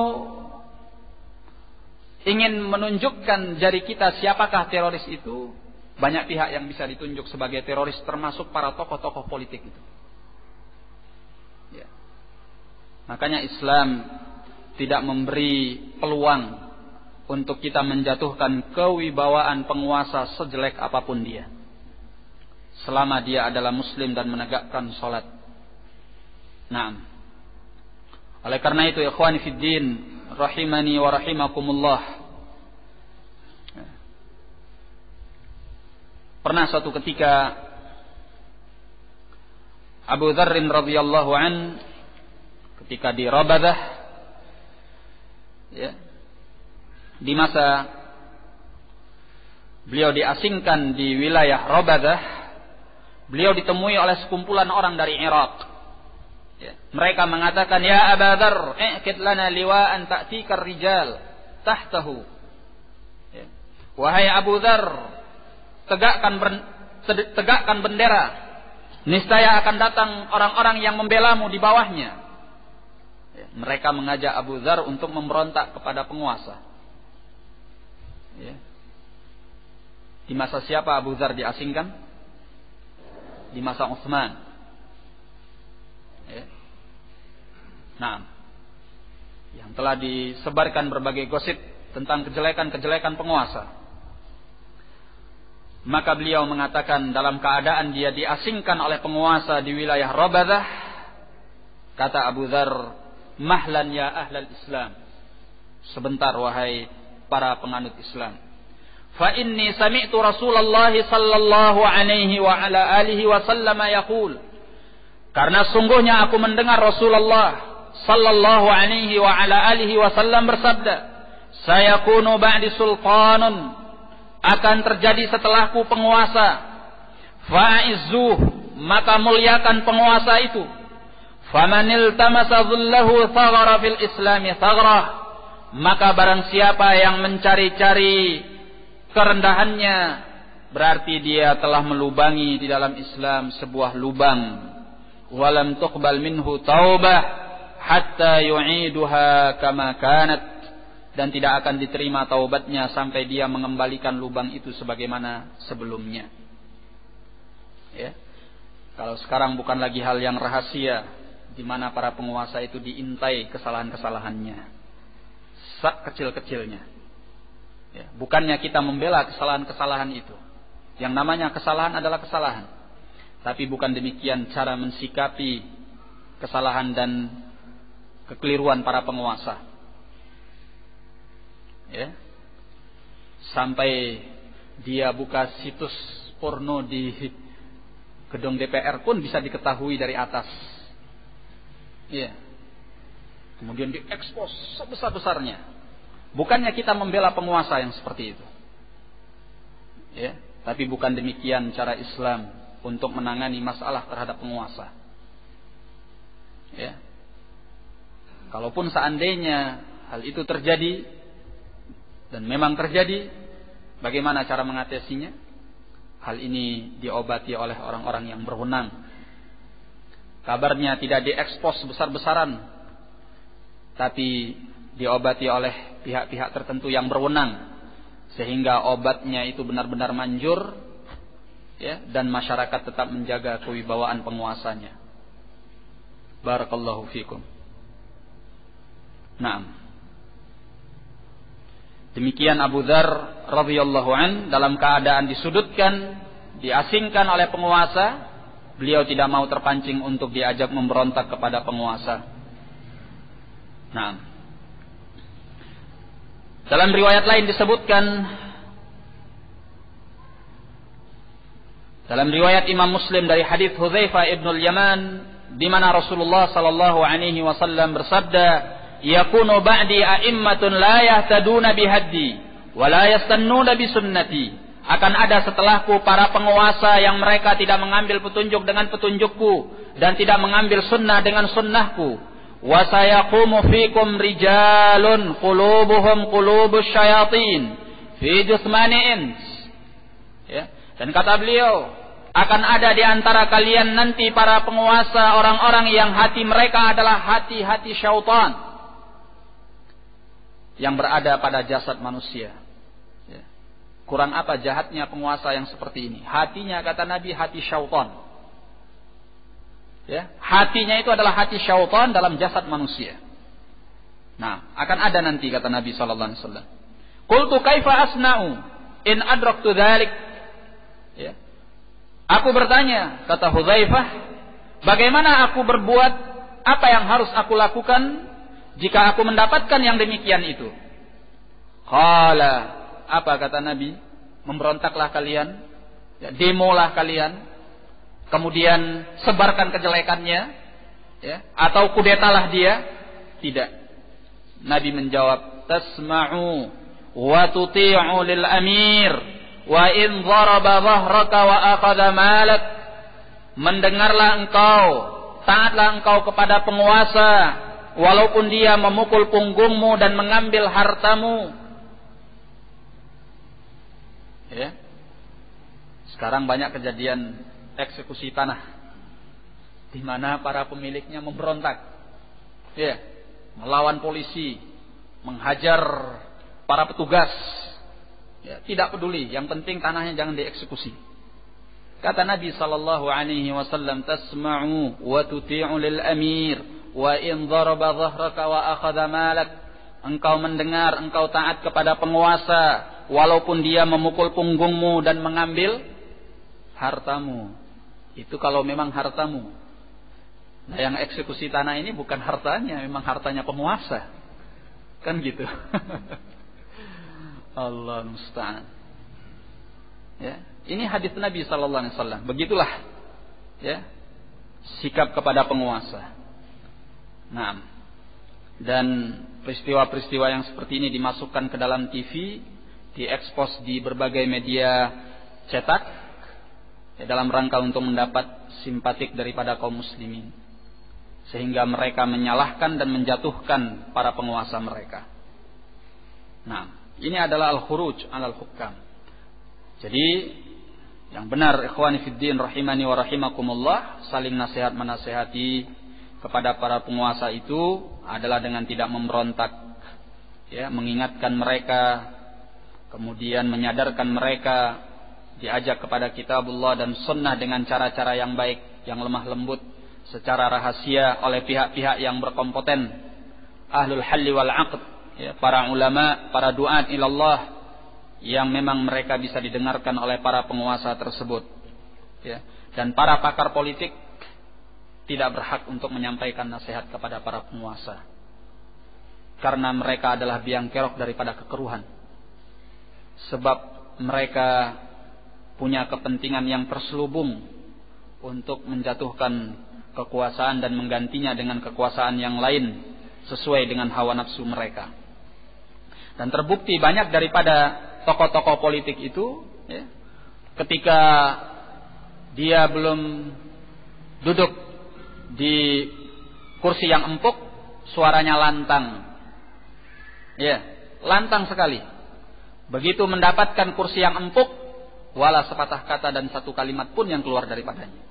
ingin menunjukkan jari kita siapakah teroris itu, banyak pihak yang bisa ditunjuk sebagai teroris, termasuk para tokoh-tokoh politik itu. Ya. Makanya Islam tidak memberi peluang untuk kita menjatuhkan kewibawaan penguasa sejelek apapun dia. selama dia adalah muslim dan menegakkan salat. Naam. Oleh karena itu ikhwani fid din rahimani wa rahimakumullah, pernah suatu ketika Abu Dzar radhiyallahu an ketika di Rabadah, ya, di masa beliau diasingkan di wilayah Rabadah, beliau ditemui oleh sekumpulan orang dari Irak. Ya. Mereka mengatakan, ya Abu Dzar, i'qid lana liwa'an ta'tikar rijal tahtahu. Ya. Wahai Abu Dzar, tegakkan bendera, niscaya akan datang orang-orang yang membelamu di bawahnya. Ya. Mereka mengajak Abu Dzar untuk memberontak kepada penguasa. Ya. Di masa siapa Abu Dzar diasingkan? Di masa Utsman. Ya. Nah, yang telah disebarkan berbagai gosip tentang kejelekan-kejelekan penguasa. Maka beliau mengatakan dalam keadaan dia diasingkan oleh penguasa di wilayah Rabadah, kata Abu Dzar, mahlan ya ahlal Islam, sebentar wahai para penganut Islam. Fa inni sami'tu Rasulullah sallallahu alaihi wa ala alihi wasallam yaqul, karena sungguhnya aku mendengar Rasulullah sallallahu alaihi wa ala alihi wasallam bersabda, sayakunu ba'di sultanun, akan terjadi setelahku penguasa, fa'izzuh, maka muliakan penguasa itu, famanil tamasa dhullahu thaghara fil islami thagrah, maka barang siapa yang mencari-cari kerendahannya, berarti dia telah melubangi di dalam Islam sebuah lubang. Walam tuqbal minhu taubah hatta yu'iduha kama kanat, dan tidak akan diterima taubatnya sampai dia mengembalikan lubang itu sebagaimana sebelumnya. Ya. Kalau sekarang bukan lagi hal yang rahasia, di mana para penguasa itu diintai kesalahan-kesalahannya, kecil-kecilnya. Ya. Bukannya kita membela kesalahan-kesalahan itu. Yang namanya kesalahan adalah kesalahan. Tapi bukan demikian cara mensikapi kesalahan dan kekeliruan para penguasa. Ya. Sampai dia buka situs porno di gedung DPR pun bisa diketahui dari atas. Ya. Kemudian diekspos sebesar-besarnya. Bukannya kita membela penguasa yang seperti itu. Ya, tapi bukan demikian cara Islam untuk menangani masalah terhadap penguasa. Ya. Kalaupun seandainya hal itu terjadi, dan memang terjadi, bagaimana cara mengatasinya? Hal ini diobati oleh orang-orang yang berwenang. Kabarnya tidak diekspos besar-besaran, tapi diobati oleh pihak-pihak tertentu yang berwenang, sehingga obatnya itu benar-benar manjur, ya, dan masyarakat tetap menjaga kewibawaan penguasanya. Barakallahu fikum. Naam. Demikian Abu Dzar radhiyallahu an, dalam keadaan disudutkan, diasingkan oleh penguasa, beliau tidak mau terpancing untuk diajak memberontak kepada penguasa. Naam. Dalam riwayat lain disebutkan, dalam riwayat Imam Muslim dari hadis Hudzaifah ibn al-Yaman, di mana Rasulullah sallallahu alaihi wasallam bersabda, yakunu ba'di a'immatun la yahtaduna bihaddi wa la yastannuna bi sunnati, akan ada setelahku para penguasa yang mereka tidak mengambil petunjuk dengan petunjukku dan tidak mengambil sunnah dengan sunnahku. Wa sayaqumu fikum rijalun qulubuhum qulubus syayatin fi jusmani ins. Ya, dan kata beliau, akan ada di antara kalian nanti para penguasa orang-orang yang hati mereka adalah hati-hati syaitan yang berada pada jasad manusia. Ya. Kurang apa jahatnya penguasa yang seperti ini? Hatinya, kata Nabi, hati syaitan. Ya, hatinya itu adalah hati syaitan dalam jasad manusia. Nah, akan ada nanti, kata Nabi sallallahu alaihi wasallam. Qultu kaifa asna'u in adraktu dzalik? Ya. Aku bertanya, kata Hudzaifah, bagaimana aku berbuat, apa yang harus aku lakukan jika aku mendapatkan yang demikian itu? Qala, apa kata Nabi? Memberontaklah kalian, ya, demolah kalian, kemudian sebarkan kejelekannya, ya, atau kudetalah dia? Tidak. Nabi menjawab, tasma'u wa tuti'u lil amir wa in dharaba dhahraka wa akhadha malak. Mendengarlah engkau, taatlah engkau kepada penguasa walaupun dia memukul punggungmu dan mengambil hartamu. Ya. Sekarang banyak kejadian eksekusi tanah di mana para pemiliknya memberontak, ya, melawan polisi, menghajar para petugas, ya, tidak peduli, yang penting tanahnya jangan dieksekusi. Kata Nabi sallallahu alaihi wasallam, tasma'u wa tuti'u lil amir wa in daraba dhahraka wa akhadha malak. Engkau mendengar, engkau taat kepada penguasa walaupun dia memukul punggungmu dan mengambil hartamu. Itu kalau memang hartamu. Nah, yang eksekusi tanah ini bukan hartanya, memang hartanya penguasa. Kan gitu. Allah musta'an. Ya, ini hadis Nabi sallallahu alaihi wasallam. Begitulah, ya, sikap kepada penguasa. Nah, dan peristiwa-peristiwa yang seperti ini dimasukkan ke dalam TV, diekspos di berbagai media cetak, ya, dalam rangka untuk mendapat simpatik daripada kaum muslimin, sehingga mereka menyalahkan dan menjatuhkan para penguasa mereka. Nah, ini adalah al-khuruj 'alal hukam. Jadi yang benar, ikhwani fiddin rahimani wa rahimakumullah, saling nasihat menasihati kepada para penguasa itu adalah dengan tidak memberontak, ya, mengingatkan mereka, kemudian menyadarkan mereka, diajak kepada kitabullah dan sunnah dengan cara-cara yang baik, yang lemah lembut, secara rahasia oleh pihak-pihak yang berkompeten, ahlul halli wal aqd, ya, para ulama, para duat ilallah, yang memang mereka bisa didengarkan oleh para penguasa tersebut, ya. Dan para pakar politik tidak berhak untuk menyampaikan nasihat kepada para penguasa, karena mereka adalah biang kerok daripada kekeruhan. Sebab mereka punya kepentingan yang terselubung untuk menjatuhkan kekuasaan dan menggantinya dengan kekuasaan yang lain sesuai dengan hawa nafsu mereka. Dan terbukti banyak daripada tokoh-tokoh politik itu, ya, ketika dia belum duduk di kursi yang empuk, suaranya lantang, ya, lantang sekali. Begitu mendapatkan kursi yang empuk, wala sepatah kata dan satu kalimat pun yang keluar daripadanya.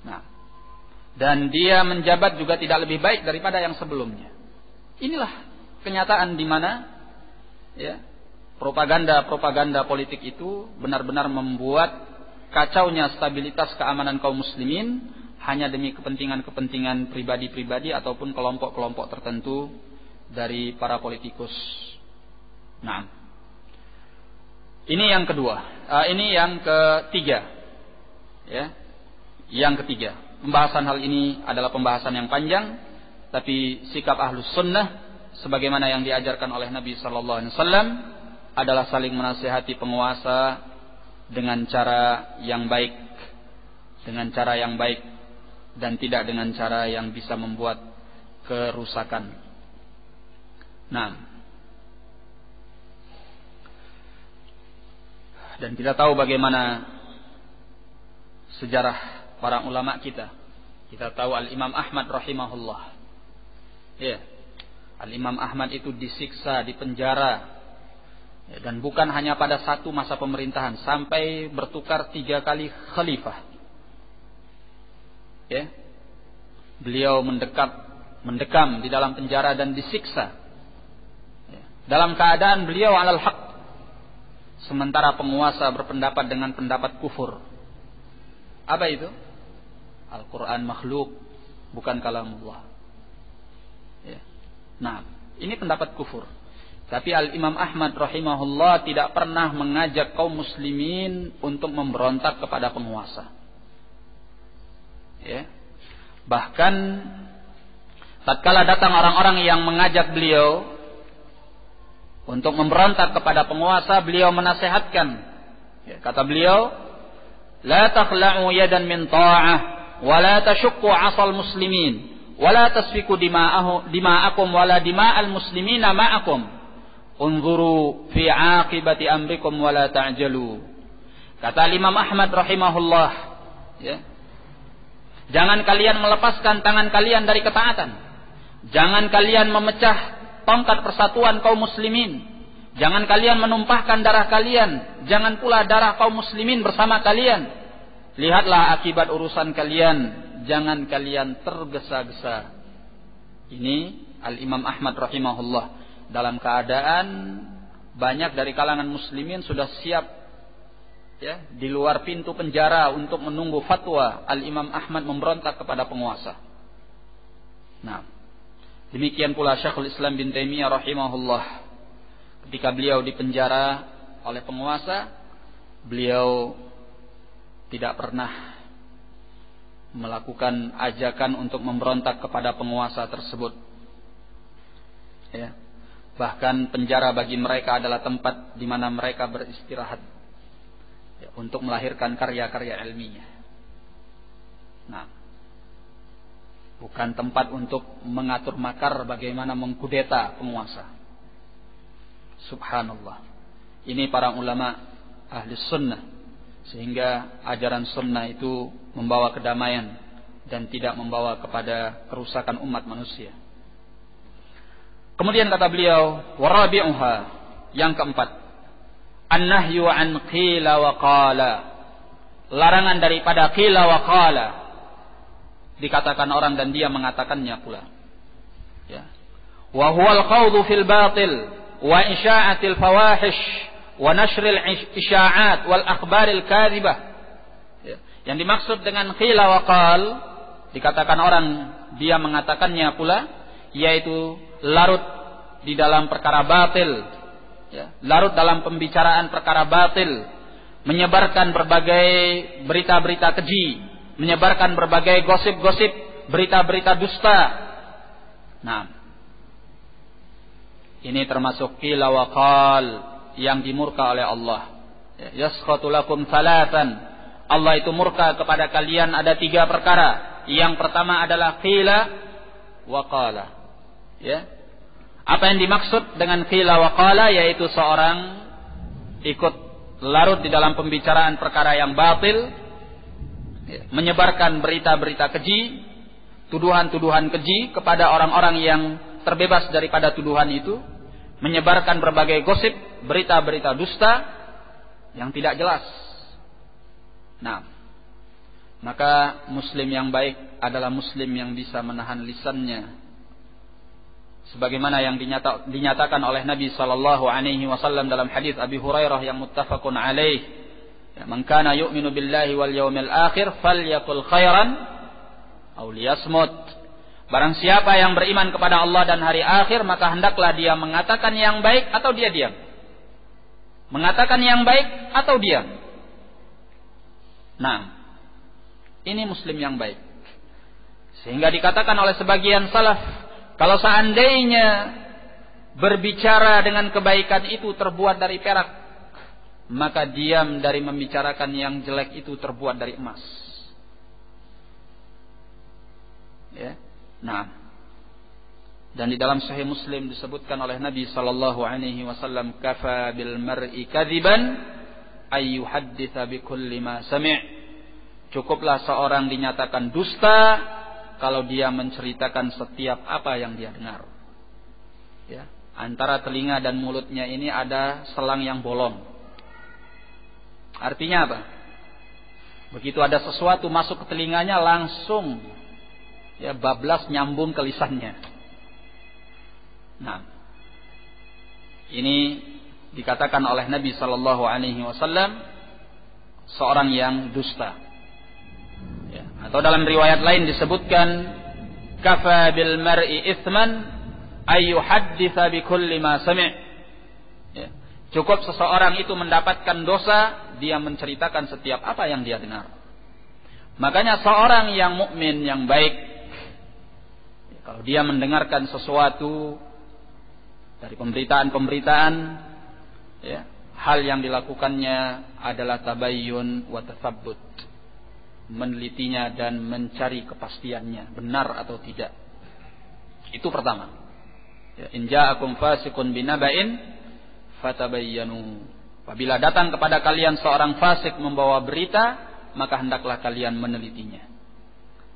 Nah, dan dia menjabat juga tidak lebih baik daripada yang sebelumnya. Inilah kenyataan di mana, ya, propaganda politik itu benar-benar membuat kacaunya stabilitas keamanan kaum muslimin hanya demi kepentingan-kepentingan pribadi-pribadi ataupun kelompok-kelompok tertentu dari para politikus. Nah, ini yang kedua. Ini yang ketiga. Ya, yang ketiga. Pembahasan hal ini adalah pembahasan yang panjang, tapi sikap ahlus sunnah sebagaimana yang diajarkan oleh Nabi sallallahu alaihi wasallam adalah saling menasihati penguasa dengan cara yang baik, dan tidak dengan cara yang bisa membuat kerusakan. Nah, dan kita tahu bagaimana sejarah para ulama kita. Kita tahu Al-Imam Ahmad rahimahullah. Ya, Al-Imam Ahmad itu disiksa, dipenjara. Ya, dan bukan hanya pada satu masa pemerintahan, sampai bertukar 3 kali khalifah. Ya, beliau mendekam di dalam penjara dan disiksa, ya, dalam keadaan beliau alal haq, sementara penguasa berpendapat dengan pendapat kufur. Apa itu? Al-Quran makhluk, bukan kalamullah. Ya. Nah, ini pendapat kufur. Tapi Al-Imam Ahmad rahimahullah tidak pernah mengajak kaum muslimin untuk memberontak kepada penguasa. Ya. Bahkan tatkala datang orang-orang yang mengajak beliau untuk memberontak kepada penguasa, beliau menasihatkan. Ya, kata beliau, "La takhla'u yadan min ta'ah, wa la tashukku 'asal muslimin, wa la tasfiku dima'akum wa la dima'al muslimina ma'akum. Unzuru fi 'aqibati amrikum wa la ta'jalu." Kata Imam Ahmad rahimahullah, ya. Jangan kalian melepaskan tangan kalian dari ketaatan. Jangan kalian memecah tongkat persatuan kaum muslimin. Jangan kalian menumpahkan darah kalian. Jangan pula darah kaum muslimin bersama kalian. Lihatlah akibat urusan kalian. Jangan kalian tergesa-gesa. Ini Al-Imam Ahmad rahimahullah. Dalam keadaan banyak dari kalangan muslimin sudah siap, ya, di luar pintu penjara untuk menunggu fatwa Al-Imam Ahmad memberontak kepada penguasa. Nah, demikian pula Syekhul Islam bin Taimiyah rahimahullah. Ketika beliau dipenjara oleh penguasa, beliau tidak pernah melakukan ajakan untuk memberontak kepada penguasa tersebut. Ya. Bahkan penjara bagi mereka adalah tempat di mana mereka beristirahat, ya, untuk melahirkan karya-karya ilmiah. Nah, bukan tempat untuk mengatur makar bagaimana mengkudeta penguasa. Subhanallah. Ini para ulama ahli sunnah, sehingga ajaran sunnah itu membawa kedamaian dan tidak membawa kepada kerusakan umat manusia. Kemudian kata beliau, warabi'uha, yang keempat, an-nahyu an qila wa qala, larangan daripada qila wa qala, dikatakan orang dan dia mengatakannya pula. Ya. Wa huwal khawdu fil batil wa isya'atil fawahish wa nashril isya'at wal akhbaril kadhibah. Ya. Yang dimaksud dengan qila wa qal, dikatakan orang dia mengatakannya pula, yaitu larut di dalam perkara batil, ya, larut dalam pembicaraan perkara batil, menyebarkan berbagai berita-berita keji, menyebarkan berbagai gosip-gosip, berita-berita dusta. Nah, ini termasuk qila wa qal yang dimurka oleh Allah. Yaskhatu lakum thalathan, Allah itu murka kepada kalian ada 3 perkara. Yang pertama adalah qila wa qala. Ya. Apa yang dimaksud dengan qila wa qala, yaitu seorang ikut larut di dalam pembicaraan perkara yang batil, ya, menyebarkan berita-berita keji, tuduhan-tuduhan keji kepada orang-orang yang terbebas daripada tuduhan itu, menyebarkan berbagai gosip, berita-berita dusta yang tidak jelas. Nah, maka muslim yang baik adalah muslim yang bisa menahan lisannya, sebagaimana yang dinyatakan oleh Nabi sallallahu alaihi wasallam dalam hadis Abi Hurairah yang muttafaqun alaih, ya, man kana yu'minu billahi wal yawmil akhir falyaqul khairan aw liyasmut. Barang siapa yang beriman kepada Allah dan hari akhir, maka hendaklah dia mengatakan yang baik atau dia diam. Mengatakan yang baik atau diam. Nah, ini muslim yang baik. Sehingga dikatakan oleh sebagian salaf, kalau seandainya berbicara dengan kebaikan itu terbuat dari perak, maka diam dari membicarakan yang jelek itu terbuat dari emas. Ya. Nah, dan di dalam Sahih Muslim disebutkan oleh Nabi sallallahu alaihi wasallam, kafa bil mar'i kadziban ay yuhadditsa bi kulli ma sami'. Cukuplah seorang dinyatakan dusta kalau dia menceritakan setiap apa yang dia dengar. Ya, antara telinga dan mulutnya ini ada selang yang bolong. Artinya apa? Begitu ada sesuatu masuk ke telinganya, langsung, ya, bablas nyambung ke lisannya. Nah, ini dikatakan oleh Nabi sallallahu alaihi wasallam seorang yang dusta. Ya, atau dalam riwayat lain disebutkan, kafa bil mar'i itsman ay yuhadditsa bi kulli ma sami'. Ya. Cukup seseorang itu mendapatkan dosa, dia menceritakan setiap apa yang dia dengar. Makanya seorang yang mukmin, yang baik, kalau dia mendengarkan sesuatu dari pemberitaan-pemberitaan, ya, hal yang dilakukannya adalah tabayyun wa tatsabbut, menelitinya dan mencari kepastiannya, benar atau tidak. Itu pertama. Ya, in ja'akum fasiqun binaba'in fatabayyanu. Apabila datang kepada kalian seorang fasik membawa berita, maka hendaklah kalian menelitinya.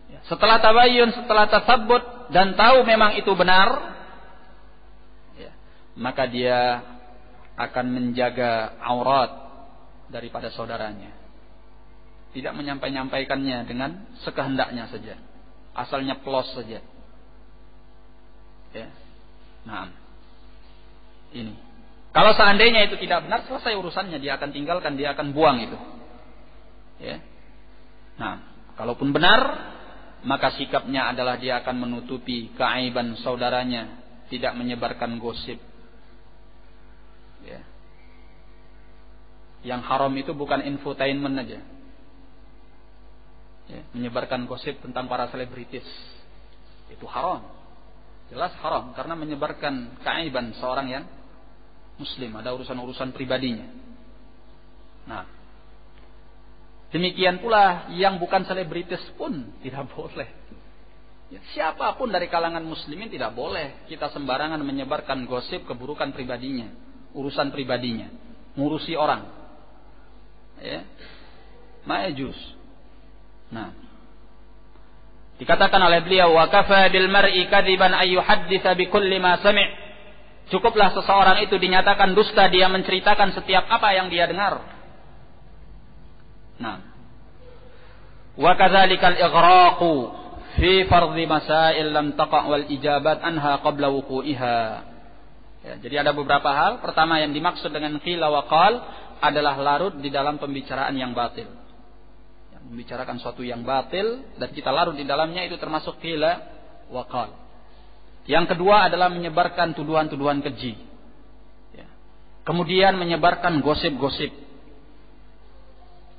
Ya, setelah tabayyun, setelah tatsabbut dan tahu memang itu benar, ya, maka dia akan menjaga aurat daripada saudaranya. Tidak menyampaikannya dengan sekehendaknya saja, asalnya plos saja. Ya. Nah, ini. Kalau seandainya itu tidak benar, selesai urusannya, dia akan tinggalkan, dia akan buang itu. Ya. Nah, kalaupun benar, maka sikapnya adalah dia akan menutupi keaiban saudaranya, tidak menyebarkan gosip. Ya. Yang haram itu bukan infotainment aja. Ya, menyebarkan gosip tentang para selebritis. Itu haram. Jelas haram karena menyebarkan keaiban seorang yang muslim, ada urusan-urusan pribadinya. Nah, demikian pula yang bukan selebritis pun tidak boleh. Ya, siapapun dari kalangan muslimin tidak boleh kita sembarangan menyebarkan gosip keburukan pribadinya, urusan pribadinya, ngurusi orang. Ya, ma'ajuz. Nah, dikatakan oleh beliau, wa kafa bil mar'i kadiban ay yuhadditsa bi kulli ma sami'. Cukuplah seseorang itu dinyatakan dusta, dia menceritakan setiap apa yang dia dengar. Nah, wa kadzalikal ighraqu fi fardhi masail lam taqa' wal ijabat anha qabla wuqu'iha. Ya, jadi ada beberapa hal. Pertama yang dimaksud dengan qila wa qal adalah larut di dalam pembicaraan yang batil. Yang membicarakan suatu yang batil dan kita larut di dalamnya, itu termasuk qila wa qal. Yang kedua adalah menyebarkan tuduhan-tuduhan keji. Ya. Kemudian menyebarkan gosip-gosip.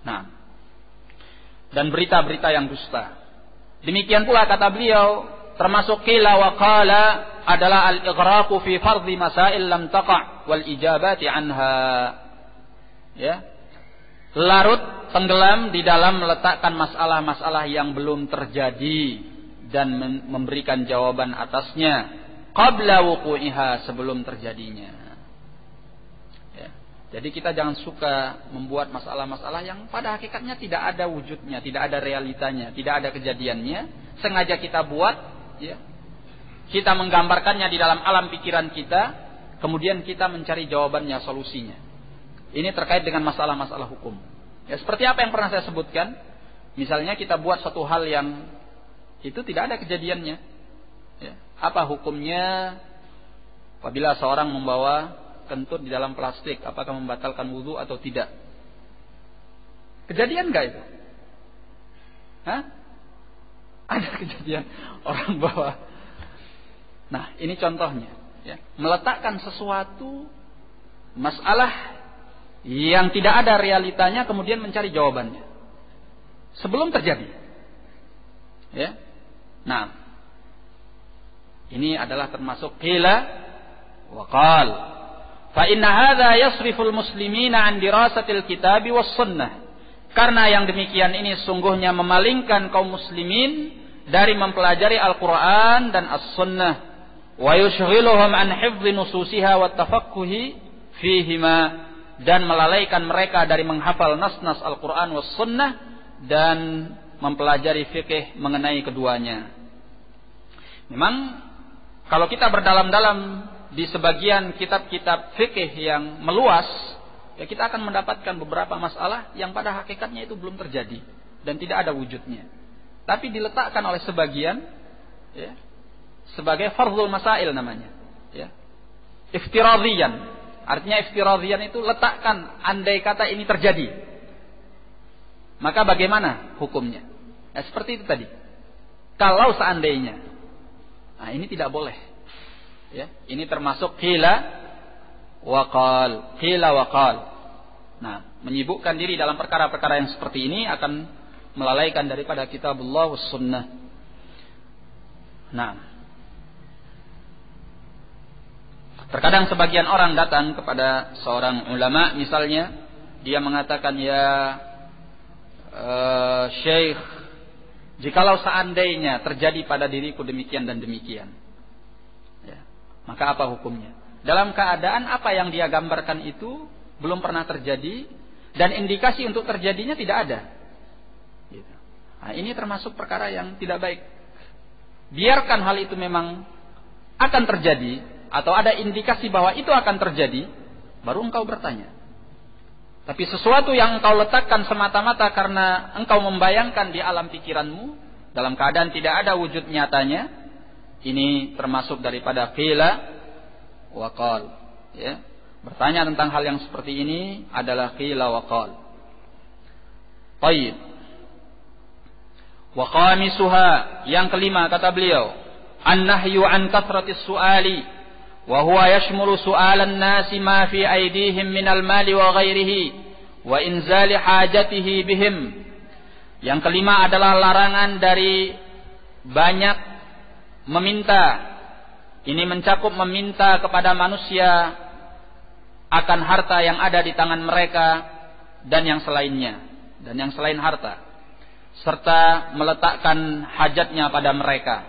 Nah, dan berita-berita yang dusta. Demikian pula kata beliau, termasuk qila wa qala adalah al-ighraqu fi fardhi masail lam taqa' wal ijabati anha. Ya. Larut, tenggelam di dalam meletakkan masalah-masalah yang belum terjadi dan memberikan jawaban atasnya qabla wuqu'iha, sebelum terjadinya. Ya. Jadi kita jangan suka membuat masalah-masalah yang pada hakikatnya tidak ada wujudnya, tidak ada realitanya, tidak ada kejadiannya, sengaja kita buat, ya. Kita menggambarkannya di dalam alam pikiran kita, kemudian kita mencari jawabannya, solusinya. Ini terkait dengan masalah-masalah hukum. Ya, seperti apa yang pernah saya sebutkan, misalnya kita buat satu hal yang itu tidak ada kejadiannya. Ya. Apa hukumnya apabila seorang membawa kentut di dalam plastik, apakah membatalkan wudu atau tidak? Kejadian nggak itu? Hah? Ada kejadian orang bawa. Nah, ini contohnya. Ya. Meletakkan sesuatu masalah yang tidak ada realitanya, kemudian mencari jawabannya sebelum terjadi. Ya. Nah, ini adalah termasuk qila wa qal. Fa inna hadza yasriful muslimina an dirasatil kitabi was sunnah. Karena yang demikian ini sungguhnya memalingkan kaum muslimin dari mempelajari Al-Qur'an dan As-Sunnah, wa yushghiluhum an hifdhi nususiha wa tafaqquhi fihima, dan melalaikan mereka dari menghafal nas-nas Al-Qur'an was Sunnah dan mempelajari fikih mengenai keduanya. Memang kalau kita berdalam-dalam di sebagian kitab-kitab fikih yang meluas, ya kita akan mendapatkan beberapa masalah yang pada hakikatnya itu belum terjadi dan tidak ada wujudnya, tapi diletakkan oleh sebagian, ya, sebagai fardhul masail namanya, ya, iftiradhiyan. Artinya iftiradhiyan itu letakkan andai kata ini terjadi, maka bagaimana hukumnya? Ya, seperti itu tadi. Kalau seandainya, nah ini tidak boleh. Ya, ini termasuk qila wa qal, qila wa qal. Nah, menyibukkan diri dalam perkara-perkara yang seperti ini akan melalaikan daripada kitabullah was sunnah. Nah, terkadang sebagian orang datang kepada seorang ulama misalnya, dia mengatakan, ya Syekh, jikalau seandainya terjadi pada diriku demikian dan demikian, ya, maka apa hukumnya? Dalam keadaan apa yang dia gambarkan itu belum pernah terjadi dan indikasi untuk terjadinya tidak ada. Gitu. Nah, ini termasuk perkara yang tidak baik. Biarkan hal itu memang akan terjadi atau ada indikasi bahwa itu akan terjadi, baru engkau bertanya. Tapi sesuatu yang engkau letakkan semata-mata karena engkau membayangkan di alam pikiranmu dalam keadaan tidak ada wujud nyatanya, ini termasuk daripada qila wa qal, ya. Bertanya tentang hal yang seperti ini adalah qila wa qal. Baik. Wa khamisuha, yang kelima kata beliau, an-nahyu an kathratis su'ali wa huwa yashmulu su'alan nasi ma fi aydihim minal mali wa ghairihi wa inzali hajatihi bihim. Yang kelima adalah larangan dari banyak meminta. Ini mencakup meminta kepada manusia akan harta yang ada di tangan mereka dan yang selainnya, dan yang selain harta, serta meletakkan hajatnya pada mereka.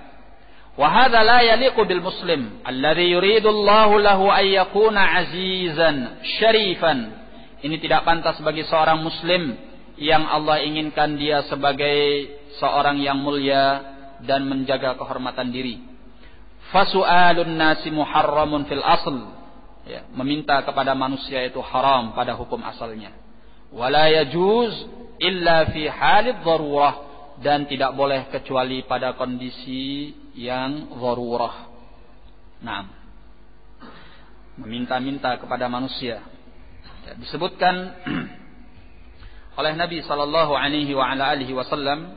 Wa hadza la yaliqu bil muslim alladhi yuridu Allahu lahu ay yakuna azizan syarifan. Ini tidak pantas bagi seorang muslim yang Allah inginkan dia sebagai seorang yang mulia dan menjaga kehormatan diri. Fasu'alun nasi muharramun fil asl. Ya, meminta kepada manusia itu haram pada hukum asalnya. Wala yajuz illa fi halid darurah, dan tidak boleh kecuali pada kondisi yang darurah. Nah, meminta-minta kepada manusia. Ya, disebutkan oleh Nabi sallallahu alaihi wa ala alihi wasallam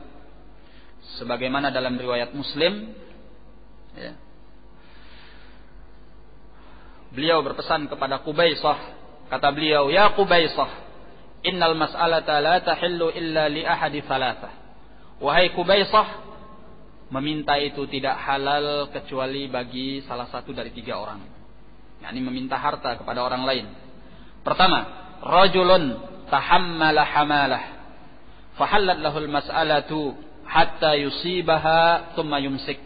sebagaimana dalam riwayat Muslim, ya, beliau berpesan kepada Qubaisah, kata beliau, ya Qubaisah, innal mas'alata la tahillu illa li ahadi thalathah. Wahai Qubaisah, meminta itu tidak halal kecuali bagi salah satu dari 3 orang. yakni meminta harta kepada orang lain. Pertama, rajulun tahammala hamalah fahallat lahul mas'alatu hatta yusibaha thumma yumsik.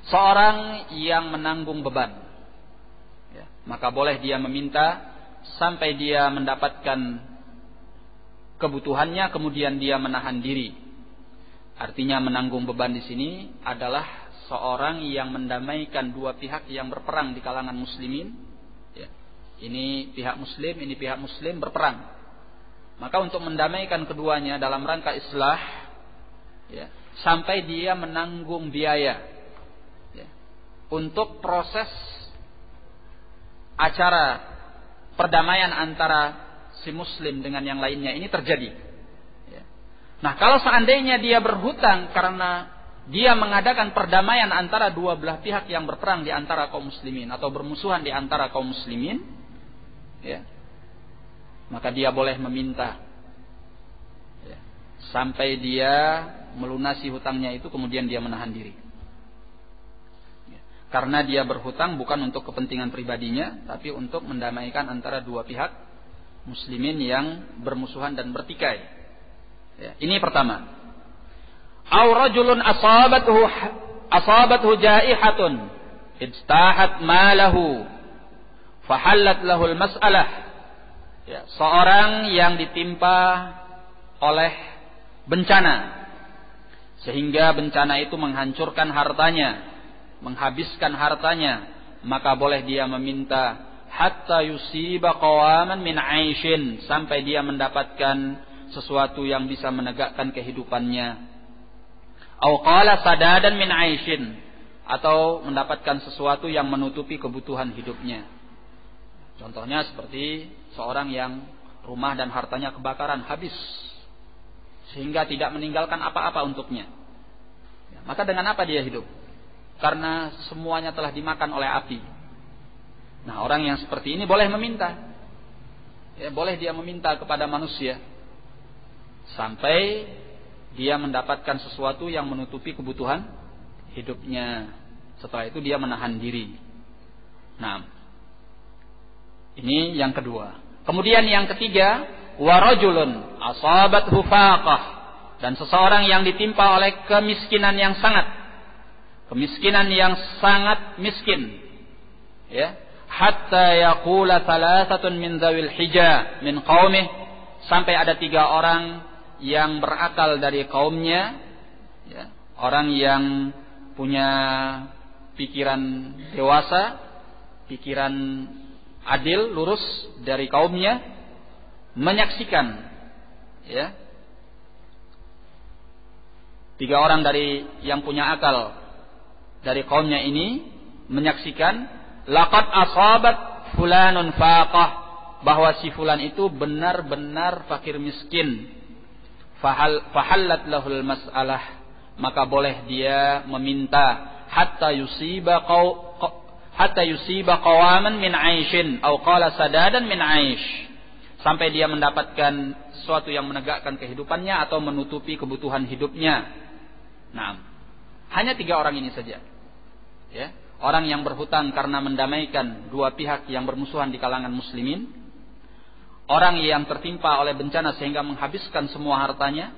Seorang yang menanggung beban, ya, maka boleh dia meminta sampai dia mendapatkan kebutuhannya, kemudian dia menahan diri. Artinya menanggung beban di sini adalah seorang yang mendamaikan dua pihak yang berperang di kalangan muslimin. Ya. Ini pihak muslim, ini pihak muslim berperang. Maka untuk mendamaikan keduanya dalam rangka islah, ya, sampai dia menanggung biaya, ya, untuk proses acara perdamaian antara si muslim dengan yang lainnya ini terjadi. Ya. Nah, kalau seandainya dia berhutang karena dia mengadakan perdamaian antara dua belah pihak yang berperang di antara kaum muslimin atau bermusuhan di antara kaum muslimin, ya, maka dia boleh meminta, ya, sampai dia melunasi hutangnya itu, kemudian dia menahan diri. Ya, karena dia berhutang bukan untuk kepentingan pribadinya, tapi untuk mendamaikan antara dua pihak muslimin yang bermusuhan dan bertikai. Ya, ini pertama. Aw rajulun asabathu jaihatun ijtahat malahu fahallat lahul mas'alah. Ya, seorang yang ditimpa oleh bencana sehingga bencana itu menghancurkan hartanya, menghabiskan hartanya, maka boleh dia meminta hatta yusiba qawaman min 'aishin, sampai dia mendapatkan sesuatu yang bisa menegakkan kehidupannya. Au qala sadadan min 'aishin, atau mendapatkan sesuatu yang menutupi kebutuhan hidupnya. Contohnya seperti seorang yang rumah dan hartanya kebakaran habis sehingga tidak meninggalkan apa-apa untuknya. Ya, maka dengan apa dia hidup? Karena semuanya telah dimakan oleh api. Nah, orang yang seperti ini boleh meminta. Ya, boleh dia meminta kepada manusia sampai dia mendapatkan sesuatu yang menutupi kebutuhan hidupnya. Setelah itu dia menahan diri. Nah, ini yang kedua. Kemudian yang ketiga, warajulun asabathu faqah, dan seseorang yang ditimpa oleh kemiskinan yang sangat miskin, ya, hatta yaqula thalathatun min dzawil hija min qaumih, sampai ada 3 orang yang berakal dari kaumnya, ya, orang yang punya pikiran dewasa, pikiran adil, lurus dari kaumnya, menyaksikan, ya, 3 orang dari yang punya akal dari kaumnya ini menyaksikan, laqad asabat fulanun faqah, bahwa si fulan itu benar-benar fakir miskin. Fahallat lahul mas'alah, maka boleh dia meminta hatta yusiba qawaman min 'aishin aw qala sadadan min 'aish, sampai dia mendapatkan sesuatu yang menegakkan kehidupannya atau menutupi kebutuhan hidupnya. Nah, hanya 3 orang ini saja. Ya, orang yang berhutang karena mendamaikan 2 pihak yang bermusuhan di kalangan muslimin, orang yang tertimpa oleh bencana sehingga menghabiskan semua hartanya,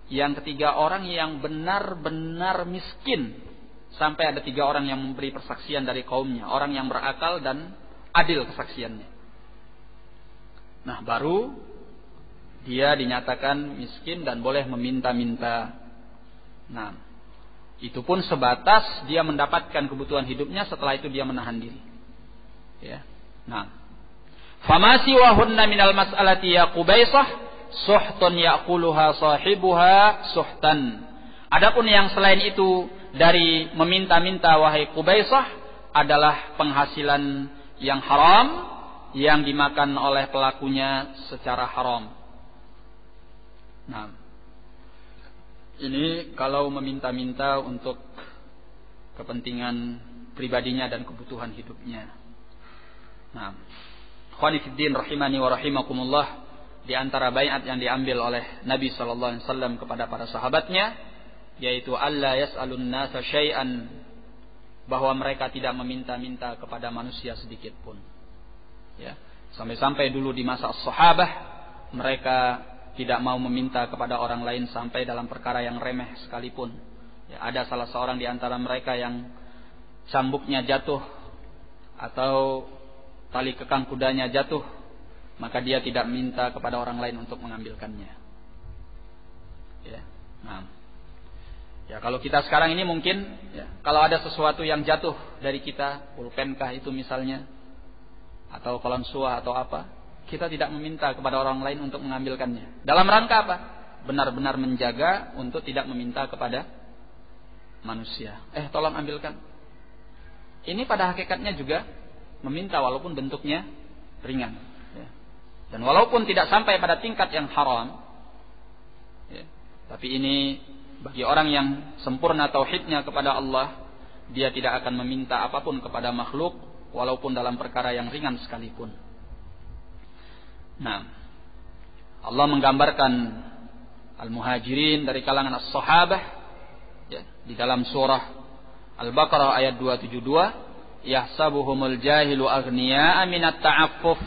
yang ketiga orang yang benar-benar miskin sampai ada 3 orang yang memberi persaksian dari kaumnya, orang yang berakal dan adil kesaksiannya. Nah, baru dia dinyatakan miskin dan boleh meminta-minta. Nah, itu pun sebatas dia mendapatkan kebutuhan hidupnya, setelah itu dia menahan diri. Ya. Nah, famasi wahunna minal mas'alati ya Qubaisah suhtun ya'kuluha sahibuha suhtan. Adapun yang selain itu dari meminta-minta wahai Qubaisah adalah penghasilan yang haram yang dimakan oleh pelakunya secara haram. Nah, ini kalau meminta-minta untuk kepentingan pribadinya dan kebutuhan hidupnya. Nah, ikhwani fiddin rahimani wa rahimakumullah, di antara baiat yang diambil oleh Nabi sallallahu alaihi wasallam kepada para sahabatnya, yaitu alla yas'alun nasa syai'an, bahwa mereka tidak meminta-minta kepada manusia sedikit pun. Ya, sampai-sampai dulu di masa sahabah mereka tidak mau meminta kepada orang lain sampai dalam perkara yang remeh sekalipun. Ya, ada salah seorang di antara mereka yang cambuknya jatuh atau tali kekang kudanya jatuh, maka dia tidak minta kepada orang lain untuk mengambilkannya. Ya, nah, ya kalau kita sekarang ini mungkin, ya, kalau ada sesuatu yang jatuh dari kita, pulpenkah itu misalnya, atau kolam suah atau apa, kita tidak meminta kepada orang lain untuk mengambilkannya. Dalam rangka apa? Benar-benar menjaga untuk tidak meminta kepada manusia. Tolong ambilkan. Ini pada hakikatnya juga meminta walaupun bentuknya ringan. Ya. Dan walaupun tidak sampai pada tingkat yang haram. Ya. Tapi ini bagi orang yang sempurna tauhidnya kepada Allah, dia tidak akan meminta apapun kepada makhluk walaupun dalam perkara yang ringan sekalipun. Nah, Allah menggambarkan al-muhajirin dari kalangan as-sahabah, ya, di dalam surah Al-Baqarah ayat 272, yahsabuhumul jahilu aghniya'a minat ta'affuf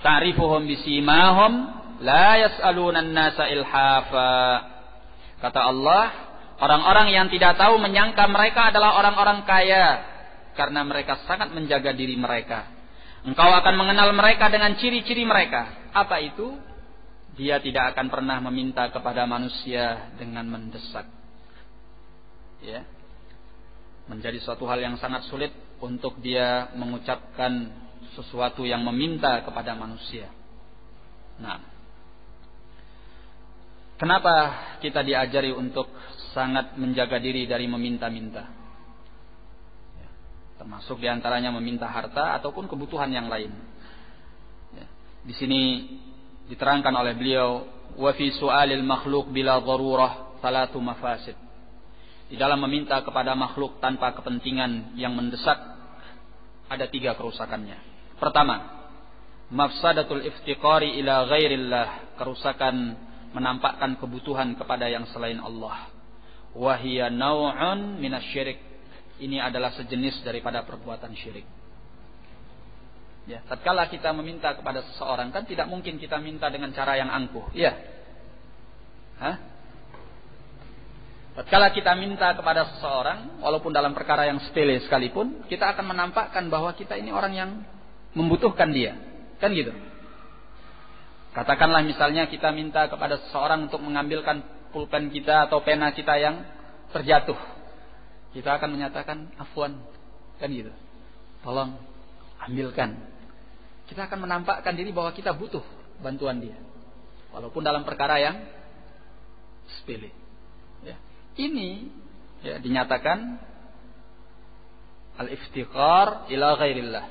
ta'rifuhum bisimahum la yas'aluna an-nasa ilhafa. Kata Allah, orang-orang yang tidak tahu menyangka mereka adalah orang-orang kaya karena mereka sangat menjaga diri mereka. Engkau akan mengenal mereka dengan ciri-ciri mereka. Apa itu? Dia tidak akan pernah meminta kepada manusia dengan mendesak. Ya. Menjadi suatu hal yang sangat sulit untuk dia mengucapkan sesuatu yang meminta kepada manusia. Nah, kenapa kita diajari untuk sangat menjaga diri dari meminta-minta? Termasuk diantaranya meminta harta ataupun kebutuhan yang lain. Ya. Di sini diterangkan oleh beliau, wa fi su'alil makhluk bila darurah salatu mafasid. Di dalam meminta kepada makhluk tanpa kepentingan yang mendesak, ada 3 kerusakannya. Pertama, mafsadatul iftiqari ila ghairillah, kerusakan menampakkan kebutuhan kepada yang selain Allah. Wa hiya naw'un minasyirik, ini adalah sejenis daripada perbuatan syirik. Ya, tatkala kita meminta kepada seseorang, kan tidak mungkin kita minta dengan cara yang angkuh, ya. Hah? Tatkala kita minta kepada seseorang, walaupun dalam perkara yang sepele sekalipun, kita akan menampakkan bahwa kita ini orang yang membutuhkan dia, kan gitu. Katakanlah misalnya kita minta kepada seseorang untuk mengambilkan pulpen kita atau pena kita yang terjatuh, kita akan menyatakan afwan, kan gitu. Tolong ambilkan. Kita akan menampakkan diri bahwa kita butuh bantuan dia, walaupun dalam perkara yang sepele. Ya. Ini ya, dinyatakan al-iftiqar ila ghairillah.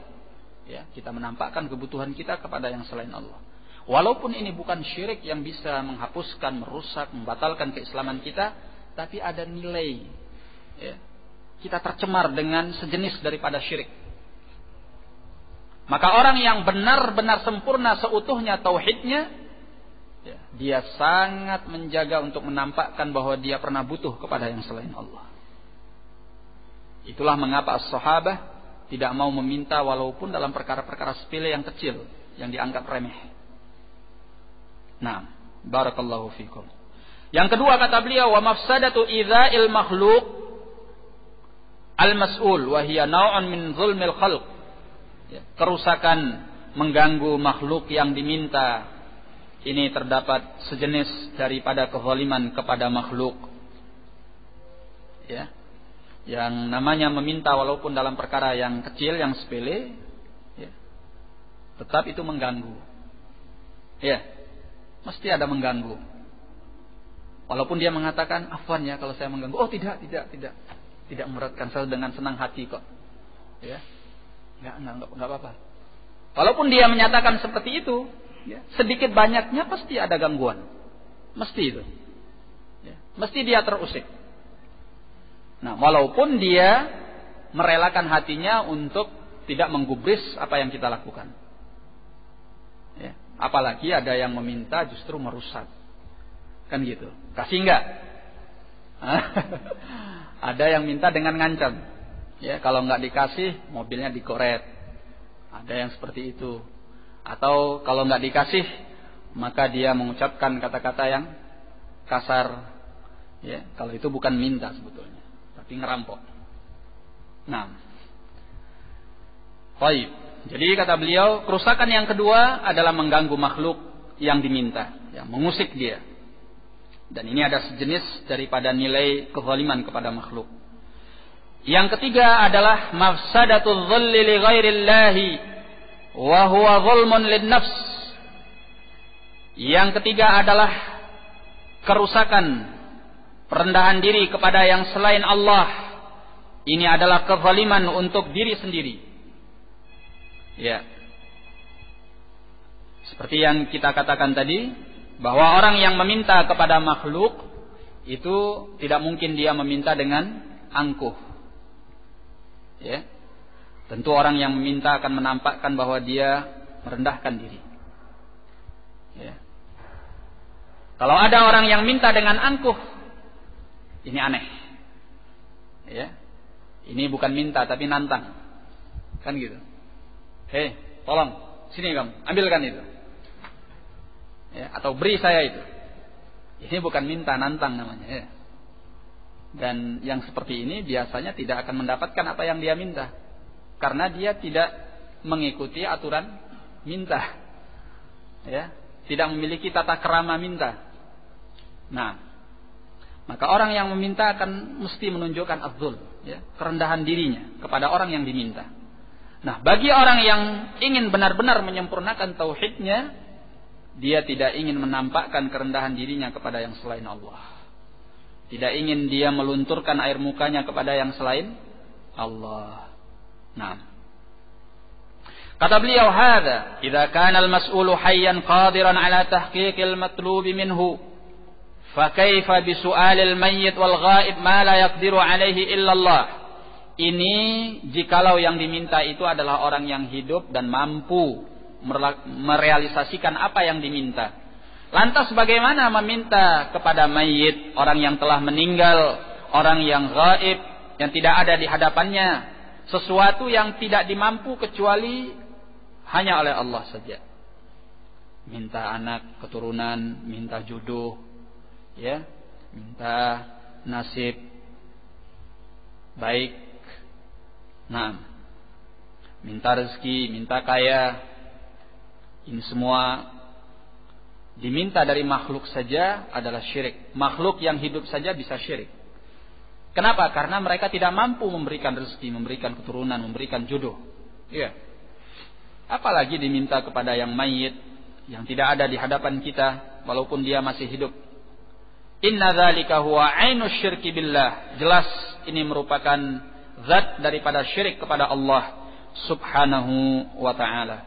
Ya, kita menampakkan kebutuhan kita kepada yang selain Allah. Walaupun ini bukan syirik yang bisa menghapuskan, merusak, membatalkan keislaman kita, tapi ada nilai. Ya, kita tercemar dengan sejenis daripada syirik. Maka orang yang benar-benar sempurna seutuhnya tauhidnya, ya, dia sangat menjaga untuk menampakkan bahwa dia pernah butuh kepada yang selain Allah. Itulah mengapa as-sahabah tidak mau meminta walaupun dalam perkara-perkara sepele yang kecil, yang dianggap remeh. Nah, barakallahu fikum. Yang kedua kata beliau, wa mafsadatu idza'il makhluq al-mas'ul wa hiya naw'un min zulmil khalq. Kerusakan mengganggu makhluk yang diminta, ini terdapat sejenis daripada kezaliman kepada makhluk. Ya, yang namanya meminta walaupun dalam perkara yang kecil, yang sepele, ya, tetap itu mengganggu. Ya, mesti ada mengganggu. Walaupun dia mengatakan afwan ya kalau saya mengganggu. Oh tidak memberatkan, saya dengan senang hati kok. Ya. Enggak apa-apa. Walaupun dia menyatakan seperti itu, ya, sedikit banyaknya pasti ada gangguan. Mesti itu. Ya, mesti dia terusik. Nah, walaupun dia merelakan hatinya untuk tidak menggubris apa yang kita lakukan. Ya, apalagi ada yang meminta justru merusak. Kan gitu. Kasih enggak? Ada yang minta dengan ngancam. Ya, kalau nggak dikasih, mobilnya dikoret. Ada yang seperti itu. Atau kalau nggak dikasih, maka dia mengucapkan kata-kata yang kasar. Ya, kalau itu bukan minta sebetulnya, tapi ngerampok. Nah, baik. Jadi kata beliau, kerusakan yang kedua adalah mengganggu makhluk yang diminta, yang mengusik dia. Dan ini ada sejenis daripada nilai kezaliman kepada makhluk. Yang ketiga adalah mafsadatul dhulli li ghairillahi wa huwa zulmun lin nafs. Yang ketiga adalah kerusakan, perendahan diri kepada yang selain Allah. Ini adalah kezaliman untuk diri sendiri. Ya. Seperti yang kita katakan tadi, bahwa orang yang meminta kepada makhluk itu tidak mungkin dia meminta dengan angkuh. Ya, tentu orang yang meminta akan menampakkan bahwa dia merendahkan diri. Ya. Kalau ada orang yang minta dengan angkuh, ini aneh. Ya, ini bukan minta tapi nantang, kan gitu. Hei, tolong sini kamu, ambilkan itu. Ya, atau beri saya itu. Ini bukan minta, nantang namanya. Ya. Dan yang seperti ini biasanya tidak akan mendapatkan apa yang dia minta, karena dia tidak mengikuti aturan minta, ya, tidak memiliki tata krama minta. Nah, maka orang yang meminta akan mesti menunjukkan adzul, ya, kerendahan dirinya kepada orang yang diminta. Nah, bagi orang yang ingin benar-benar menyempurnakan tauhidnya, dia tidak ingin menampakkan kerendahan dirinya kepada yang selain Allah. Tidak ingin dia melunturkan air mukanya kepada yang selain Allah. Nah, kata beliau, hadza idza kana al-mas'ulu hayyan qadiran ala tahqiqil matlubi minhu, fa kaifa bi su'alil mayyit wal ghaib ma la yaqdiru alayhi illa Allah. ini jikalau yang diminta itu adalah orang yang hidup dan mampu merealisasikan apa yang diminta. Lantas bagaimana meminta kepada mayit, orang yang telah meninggal, orang yang gaib, yang tidak ada di hadapannya, sesuatu yang tidak dimampu kecuali hanya oleh Allah saja. Minta anak, keturunan, minta jodoh, ya, minta nasib baik, nah, minta rezeki, minta kaya, ini semua diminta dari makhluk saja adalah syirik. Makhluk yang hidup saja bisa syirik. Kenapa? Karena mereka tidak mampu memberikan rezeki, memberikan keturunan, memberikan jodoh. Iya. Apalagi diminta kepada yang mayit, yang tidak ada di hadapan kita, walaupun dia masih hidup. Inna dzalika huwa ainus syirki billah. Jelas ini merupakan zat daripada syirik kepada Allah Subhanahu wa ta'ala.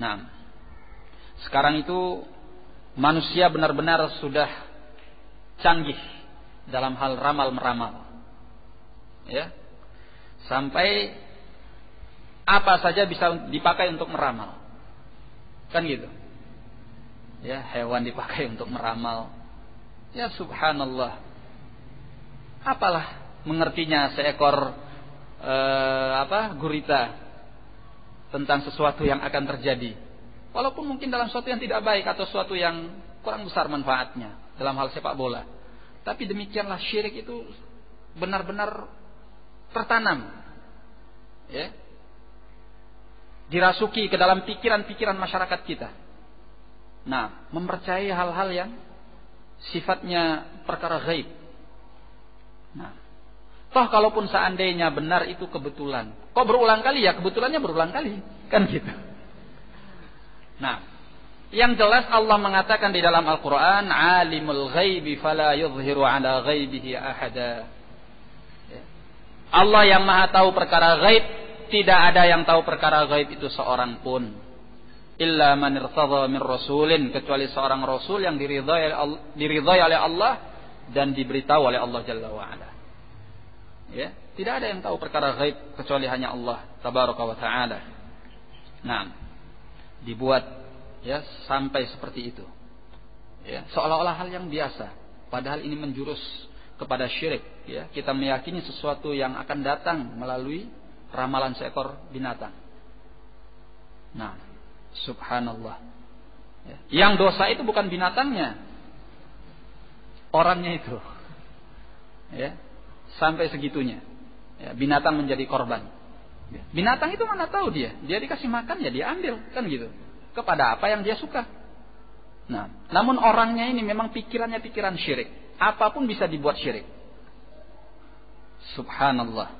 Nah, sekarang itu manusia benar-benar sudah canggih dalam hal ramal-meramal. Ya. Sampai apa saja bisa dipakai untuk meramal. Kan gitu. Ya, hewan dipakai untuk meramal. Ya subhanallah. Apalah mengertinya seekor gurita tentang sesuatu yang akan terjadi. Walaupun mungkin dalam sesuatu yang tidak baik atau sesuatu yang kurang besar manfaatnya dalam hal sepak bola. Tapi demikianlah syirik itu benar-benar tertanam. Ya. Dirasuki ke dalam pikiran-pikiran masyarakat kita. Nah, mempercayai hal-hal yang sifatnya perkara gaib. Nah, toh kalaupun seandainya benar itu kebetulan. Kok berulang kali? Ya kebetulannya berulang kali. Kan gitu. Nah, yang jelas Allah mengatakan di dalam Al-Quran, Alimul ghaibi fala yuzhiru ala ghaibihi ahada. Allah yang maha tahu perkara gaib, tidak ada yang tahu perkara gaib itu seorang pun. Illa man irtadha min rasulin, kecuali seorang rasul yang diridhai oleh Allah dan diberitahu oleh Allah Jalla wa Ala. Ya, tidak ada yang tahu perkara gaib kecuali hanya Allah Tabaraka wa Ta'ala. Nah, dibuat ya sampai seperti itu. Ya, seolah-olah hal yang biasa, padahal ini menjurus kepada syirik, ya. Kita meyakini sesuatu yang akan datang melalui ramalan seekor binatang. Nah, subhanallah. Ya. Yang dosa itu bukan binatangnya, orangnya itu. Ya, sampai segitunya. Ya, binatang menjadi korban. Ya. Binatang itu mana tahu dia dikasih makan ya dia ambil, kan gitu. Kepada apa yang dia suka. Nah, namun orangnya ini memang pikirannya pikiran syirik. Apapun bisa dibuat syirik. Subhanallah.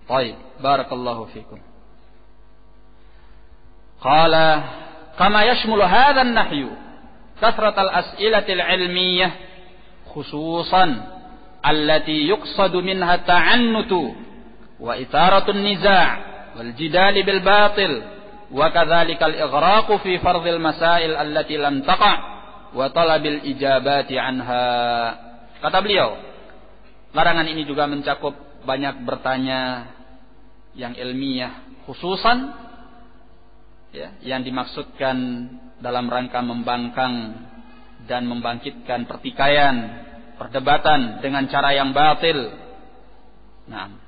Baik, barakallahu fikum. Qala kama yashmulu hadha an-nahyu kathrat al-as'ilati al-'ilmiyyah khususan allati yuqsadu minha ta'annutu wa itharatu an-niza' wal jidal bil batil wa kadzalika al-ighraqu fi fardhil masail allati lam taqa' wa talabil ijabati anha. Kata beliau, larangan ini juga mencakup banyak bertanya yang ilmiah, khususan ya, yang dimaksudkan dalam rangka membangkang dan membangkitkan pertikaian, perdebatan dengan cara yang batil. Nah,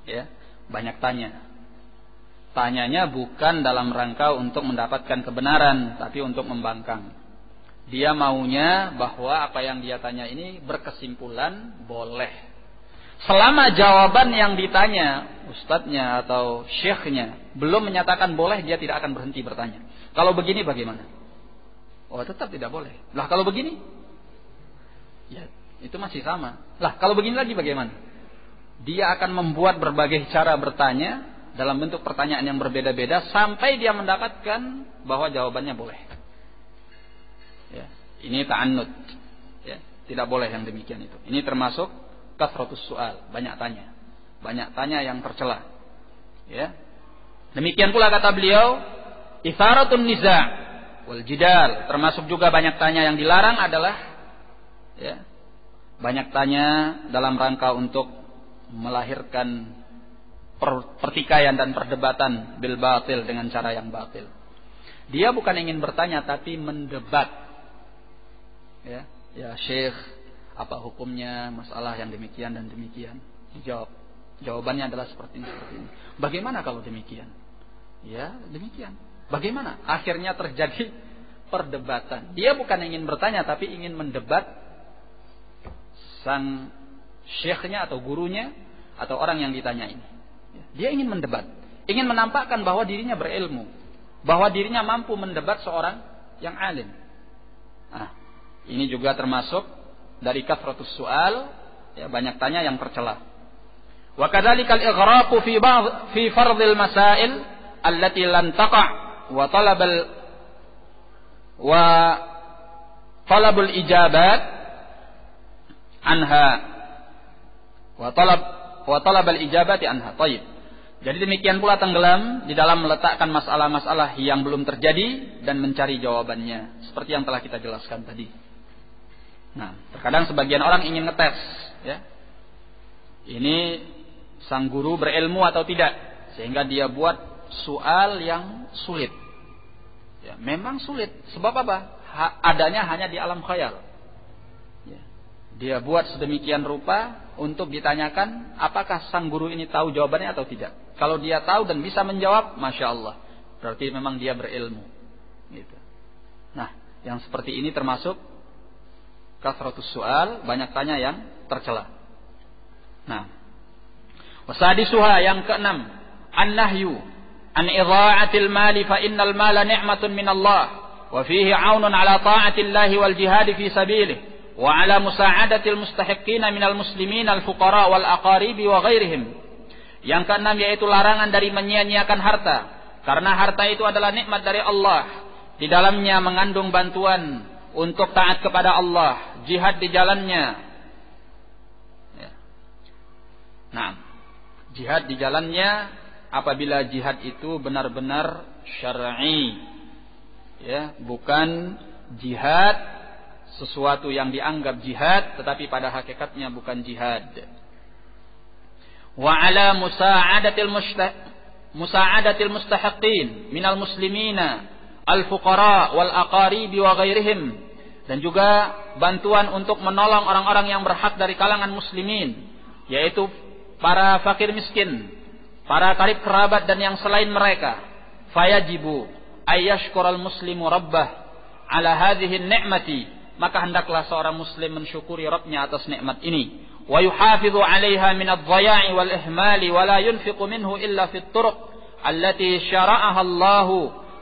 ya, banyak tanya. Tanyanya bukan dalam rangka untuk mendapatkan kebenaran, tapi untuk membangkang. Dia maunya bahwa apa yang dia tanya ini berkesimpulan boleh. Selama jawaban yang ditanya ustadznya atau syekhnya belum menyatakan boleh, dia tidak akan berhenti bertanya. Kalau begini bagaimana? Oh, tetap tidak boleh. Lah kalau begini? Ya, itu masih sama. Lah kalau begini lagi bagaimana? Dia akan membuat berbagai cara bertanya dalam bentuk pertanyaan yang berbeda-beda sampai dia mendapatkan bahwa jawabannya boleh. Ya, ini ta'annud. Ya, tidak boleh yang demikian itu. Ini termasuk kathratus su'al, banyak tanya yang tercela. Ya. Demikian pula kata beliau, itharatun niza' wal jidal, termasuk juga banyak tanya yang dilarang adalah ya, banyak tanya dalam rangka untuk melahirkan pertikaian dan perdebatan bil batil dengan cara yang batil. Dia bukan ingin bertanya tapi mendebat. Ya Syekh, apa hukumnya masalah yang demikian dan demikian? Jawabannya adalah seperti ini. Bagaimana kalau demikian? Ya, demikian. Bagaimana? Akhirnya terjadi perdebatan. Dia bukan ingin bertanya tapi ingin mendebat sang syekhnya atau gurunya atau orang yang ditanya ini. Dia ingin mendebat, ingin menampakkan bahwa dirinya berilmu, bahwa dirinya mampu mendebat seorang yang alim. Nah, ini juga termasuk dari kathratus su'al, ya, banyak tanya yang tercela. Wa kadzalikal ighraqu fi fardhil masail allati lan taqa' wa talabul ijabat anha wa talabal ijabati anha. Baik. Jadi demikian pula tenggelam di dalam meletakkan masalah-masalah yang belum terjadi dan mencari jawabannya, seperti yang telah kita jelaskan tadi. Nah, terkadang sebagian orang ingin ngetes, ya. Ini sang guru berilmu atau tidak, sehingga dia buat soal yang sulit. Ya, memang sulit. Sebab apa? Adanya hanya di alam khayal. Ya. Dia buat sedemikian rupa untuk ditanyakan apakah sang guru ini tahu jawabannya atau tidak. Kalau dia tahu dan bisa menjawab, Masya Allah, berarti memang dia berilmu. Gitu. Nah, yang seperti ini termasuk kathratus su'al, banyak tanya yang tercela. Nah, wasadisuha, yang keenam, an-nahyu an idha'atil mali fa innal mala ni'matun min Allah wa fihi 'aunun 'ala ta'atillahi wal jihad fi sabilihi wa 'ala musa'adatil mustahiqqina minal muslimin al fuqara wal aqaribi wa ghairihim. Yang keenam yaitu larangan dari menyia-nyiakan harta, karena harta itu adalah nikmat dari Allah. Di dalamnya mengandung bantuan untuk taat kepada Allah, jihad di jalannya. Ya. Nah, jihad di jalannya apabila jihad itu benar-benar syar'i, ya, bukan jihad sesuatu yang dianggap jihad tetapi pada hakikatnya bukan jihad. Wa ala musa'adatil mustahiqin minal muslimina al-fuqara wal aqaribi wa ghairihim, dan juga bantuan untuk menolong orang-orang yang berhak dari kalangan muslimin, yaitu para fakir miskin, para karib kerabat dan yang selain mereka. Fayajibu ayyashkural muslimu rabbah ala hadhihi ni'mati, maka hendaklah seorang muslim mensyukuri Rabbnya atas nikmat ini. Wa yuhafidhu 'alaiha min adh-dhaya'i wal ihmali wa la yunfiqu minhu illa fit turuq allati syara'aha Allah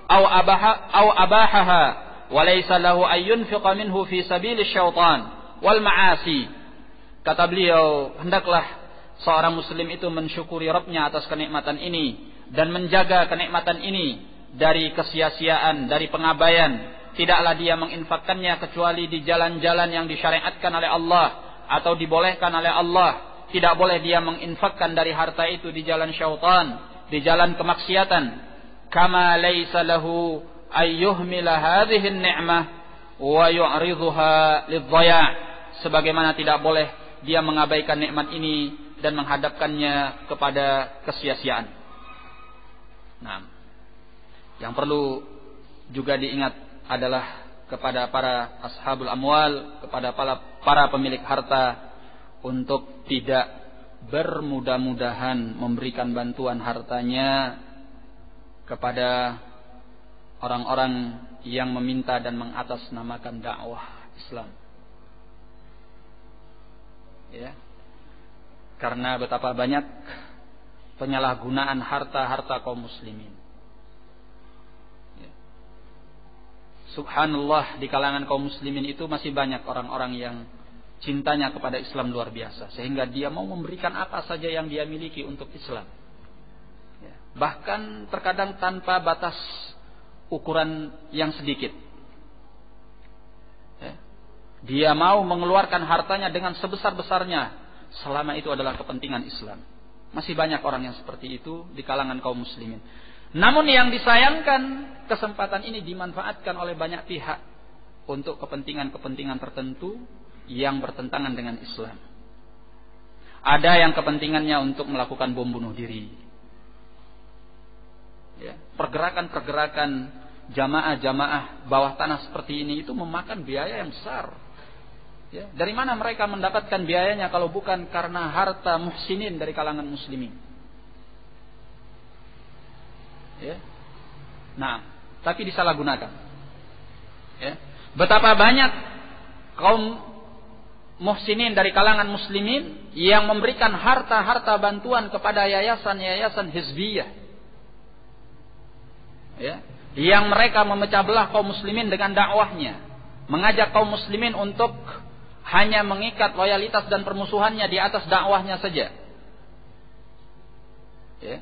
aw abahaha wa laysa lahu ay yunfiqa minhu fi sabilisy syaitan wal ma'asi. Kata beliau, hendaklah seorang muslim itu mensyukuri Rabbnya atas kenikmatan ini dan menjaga kenikmatan ini dari kesia-siaan, dari pengabaian. Tidaklah dia menginfakkannya kecuali di jalan-jalan yang disyariatkan oleh Allah atau dibolehkan oleh Allah. Tidak boleh dia menginfakkan dari harta itu di jalan syaitan, di jalan kemaksiatan. Kama laysa lahu ayyuhmila hadhihi an-ni'mah wa yu'ridhuha lidh-dhaya'. Sebagaimana tidak boleh dia mengabaikan nikmat ini dan menghadapkannya kepada kesia-siaan. Nah, yang perlu juga diingat adalah kepada para ashabul amwal, kepada para pemilik harta, untuk tidak bermudah-mudahan memberikan bantuan hartanya kepada orang-orang yang meminta dan mengatasnamakan dakwah Islam. Ya. Karena betapa banyak penyalahgunaan harta-harta kaum muslimin. Subhanallah, di kalangan kaum muslimin itu masih banyak orang-orang yang cintanya kepada Islam luar biasa, sehingga dia mau memberikan apa saja yang dia miliki untuk Islam. Ya. Bahkan terkadang tanpa batas ukuran yang sedikit. Ya. Dia mau mengeluarkan hartanya dengan sebesar-besarnya selama itu adalah kepentingan Islam. Masih banyak orang yang seperti itu di kalangan kaum muslimin. Namun yang disayangkan, kesempatan ini dimanfaatkan oleh banyak pihak untuk kepentingan-kepentingan tertentu yang bertentangan dengan Islam. Ada yang kepentingannya untuk melakukan bom bunuh diri. Ya, pergerakan-pergerakan jamaah-jamaah bawah tanah seperti ini itu memakan biaya yang besar. Ya, dari mana mereka mendapatkan biayanya kalau bukan karena harta muhsinin dari kalangan muslimin? Ya. Nah, tapi disalahgunakan. Ya. Betapa banyak kaum muhsinin dari kalangan muslimin yang memberikan harta-harta bantuan kepada yayasan-yayasan hizbiyah. Ya. Yang mereka memecah belah kaum muslimin dengan dakwahnya, mengajak kaum muslimin untuk hanya mengikat loyalitas dan permusuhannya di atas dakwahnya saja. Ya.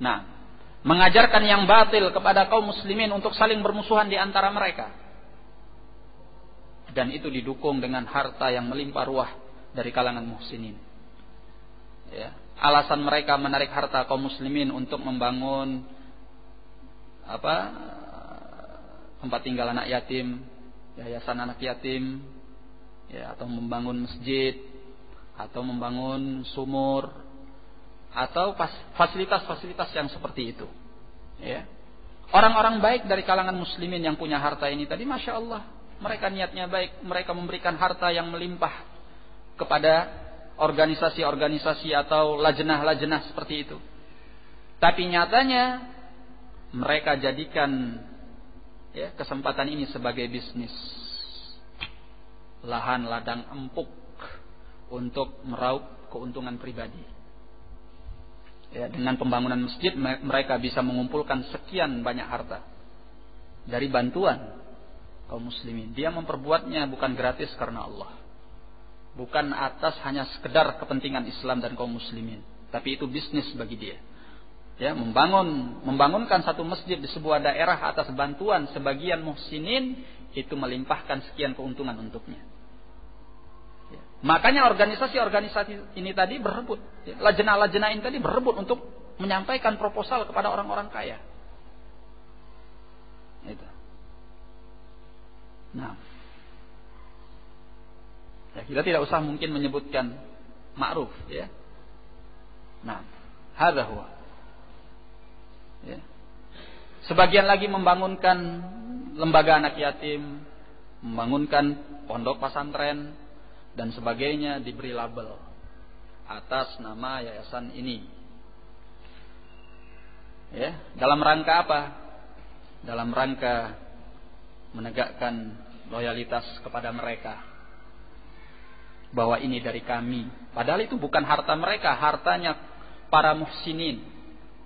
Nah, mengajarkan yang batil kepada kaum muslimin untuk saling bermusuhan di antara mereka. Dan itu didukung dengan harta yang melimpah ruah dari kalangan muhsinin. Ya. Alasan mereka menarik harta kaum muslimin untuk membangun tempat tinggal anak yatim, yayasan anak yatim, ya, atau membangun masjid, atau membangun sumur, atau fasilitas-fasilitas yang seperti itu. Ya. Orang-orang baik dari kalangan muslimin yang punya harta ini tadi, masya Allah, mereka niatnya baik, mereka memberikan harta yang melimpah kepada organisasi-organisasi atau lajnah-lajnah seperti itu. Tapi nyatanya mereka jadikan kesempatan ini sebagai bisnis, lahan ladang empuk untuk meraup keuntungan pribadi. Ya, dengan pembangunan masjid mereka bisa mengumpulkan sekian banyak harta dari bantuan kaum muslimin. Dia memperbuatnya bukan gratis karena Allah, bukan atas hanya sekedar kepentingan Islam dan kaum muslimin, tapi itu bisnis bagi dia. Ya, membangunkan satu masjid di sebuah daerah atas bantuan sebagian muhsinin, itu melimpahkan sekian keuntungan untuknya. Ya. Makanya organisasi-organisasi ini tadi berebut, ya, lajnah-lajnah ini tadi berebut untuk menyampaikan proposal kepada orang-orang kaya. Itu. Nah, ya, kita tidak usah mungkin menyebutkan ma'ruf, ya. Nah, hadza huwa. Ya. Sebagian lagi membangunkan lembaga anak yatim, membangunkan pondok pesantren dan sebagainya, diberi label atas nama yayasan ini. Ya, dalam rangka apa? Dalam rangka menegakkan loyalitas kepada mereka, bahwa ini dari kami. Padahal itu bukan harta mereka, hartanya para muhsinin,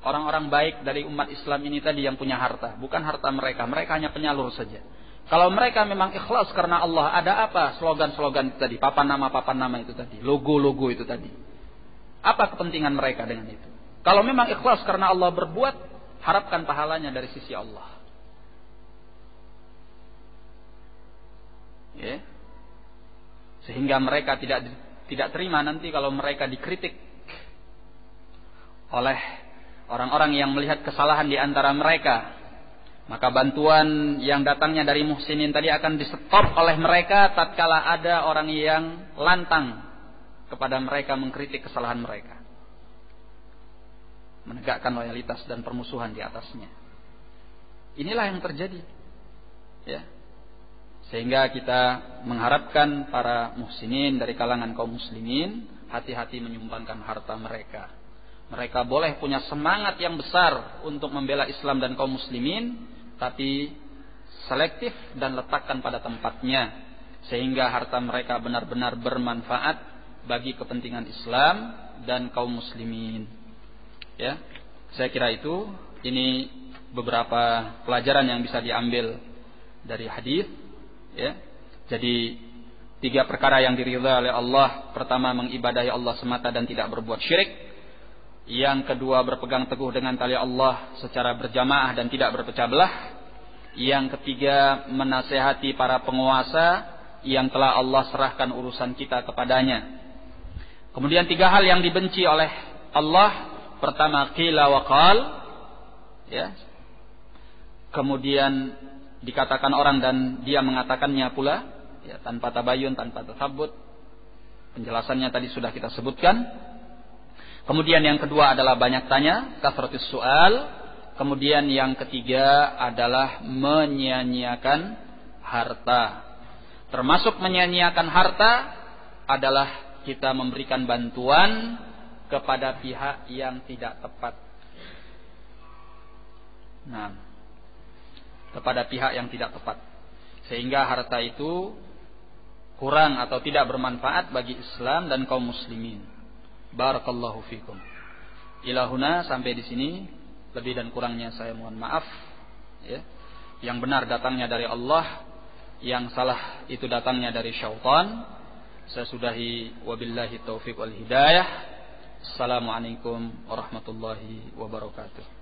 orang-orang baik dari umat Islam ini tadi yang punya harta, bukan harta mereka. Mereka hanya penyalur saja. Kalau mereka memang ikhlas karena Allah, ada apa slogan-slogan itu tadi, papan nama itu tadi, logo-logo itu tadi? Apa kepentingan mereka dengan itu? Kalau memang ikhlas karena Allah berbuat, harapkan pahalanya dari sisi Allah. Ya. Sehingga mereka tidak terima nanti kalau mereka dikritik oleh orang-orang yang melihat kesalahan di antara mereka. Maka bantuan yang datangnya dari muhsinin tadi akan di-stop oleh mereka tatkala ada orang yang lantang kepada mereka mengkritik kesalahan mereka, menegakkan loyalitas dan permusuhan di atasnya. Inilah yang terjadi. Ya. Sehingga kita mengharapkan para muhsinin dari kalangan kaum muslimin hati-hati menyumbangkan harta mereka. Mereka boleh punya semangat yang besar untuk membela Islam dan kaum muslimin, tapi selektif dan letakkan pada tempatnya, sehingga harta mereka benar-benar bermanfaat bagi kepentingan Islam dan kaum muslimin. Ya, saya kira ini beberapa pelajaran yang bisa diambil dari hadis. Ya, jadi 3 perkara yang diridha oleh Allah. Pertama, mengibadahi Allah semata dan tidak berbuat syirik. Yang kedua, berpegang teguh dengan tali Allah secara berjamaah dan tidak berpecah belah. Yang ketiga, menasehati para penguasa yang telah Allah serahkan urusan kita kepadanya. Kemudian 3 hal yang dibenci oleh Allah. Pertama, qila wa qal. Ya. Kemudian dikatakan orang dan dia mengatakannya pula. ya, tanpa tabayun, tanpa tasabbut. Penjelasannya tadi sudah kita sebutkan. Kemudian yang kedua adalah banyak tanya, kasratus soal. Kemudian yang ketiga adalah menyia-nyiakan harta. Termasuk menyia-nyiakan harta adalah kita memberikan bantuan kepada pihak yang tidak tepat. Nah, kepada pihak yang tidak tepat, sehingga harta itu kurang atau tidak bermanfaat bagi Islam dan kaum muslimin. Barakallahu fikum. Ilahuna, sampai di sini. Lebih dan kurangnya saya mohon maaf. Ya. Yang benar datangnya dari Allah, yang salah itu datangnya dari syaitan. Saya sudahi, wabillahi taufiq wal hidayah. Assalamualaikum warahmatullahi wabarakatuh.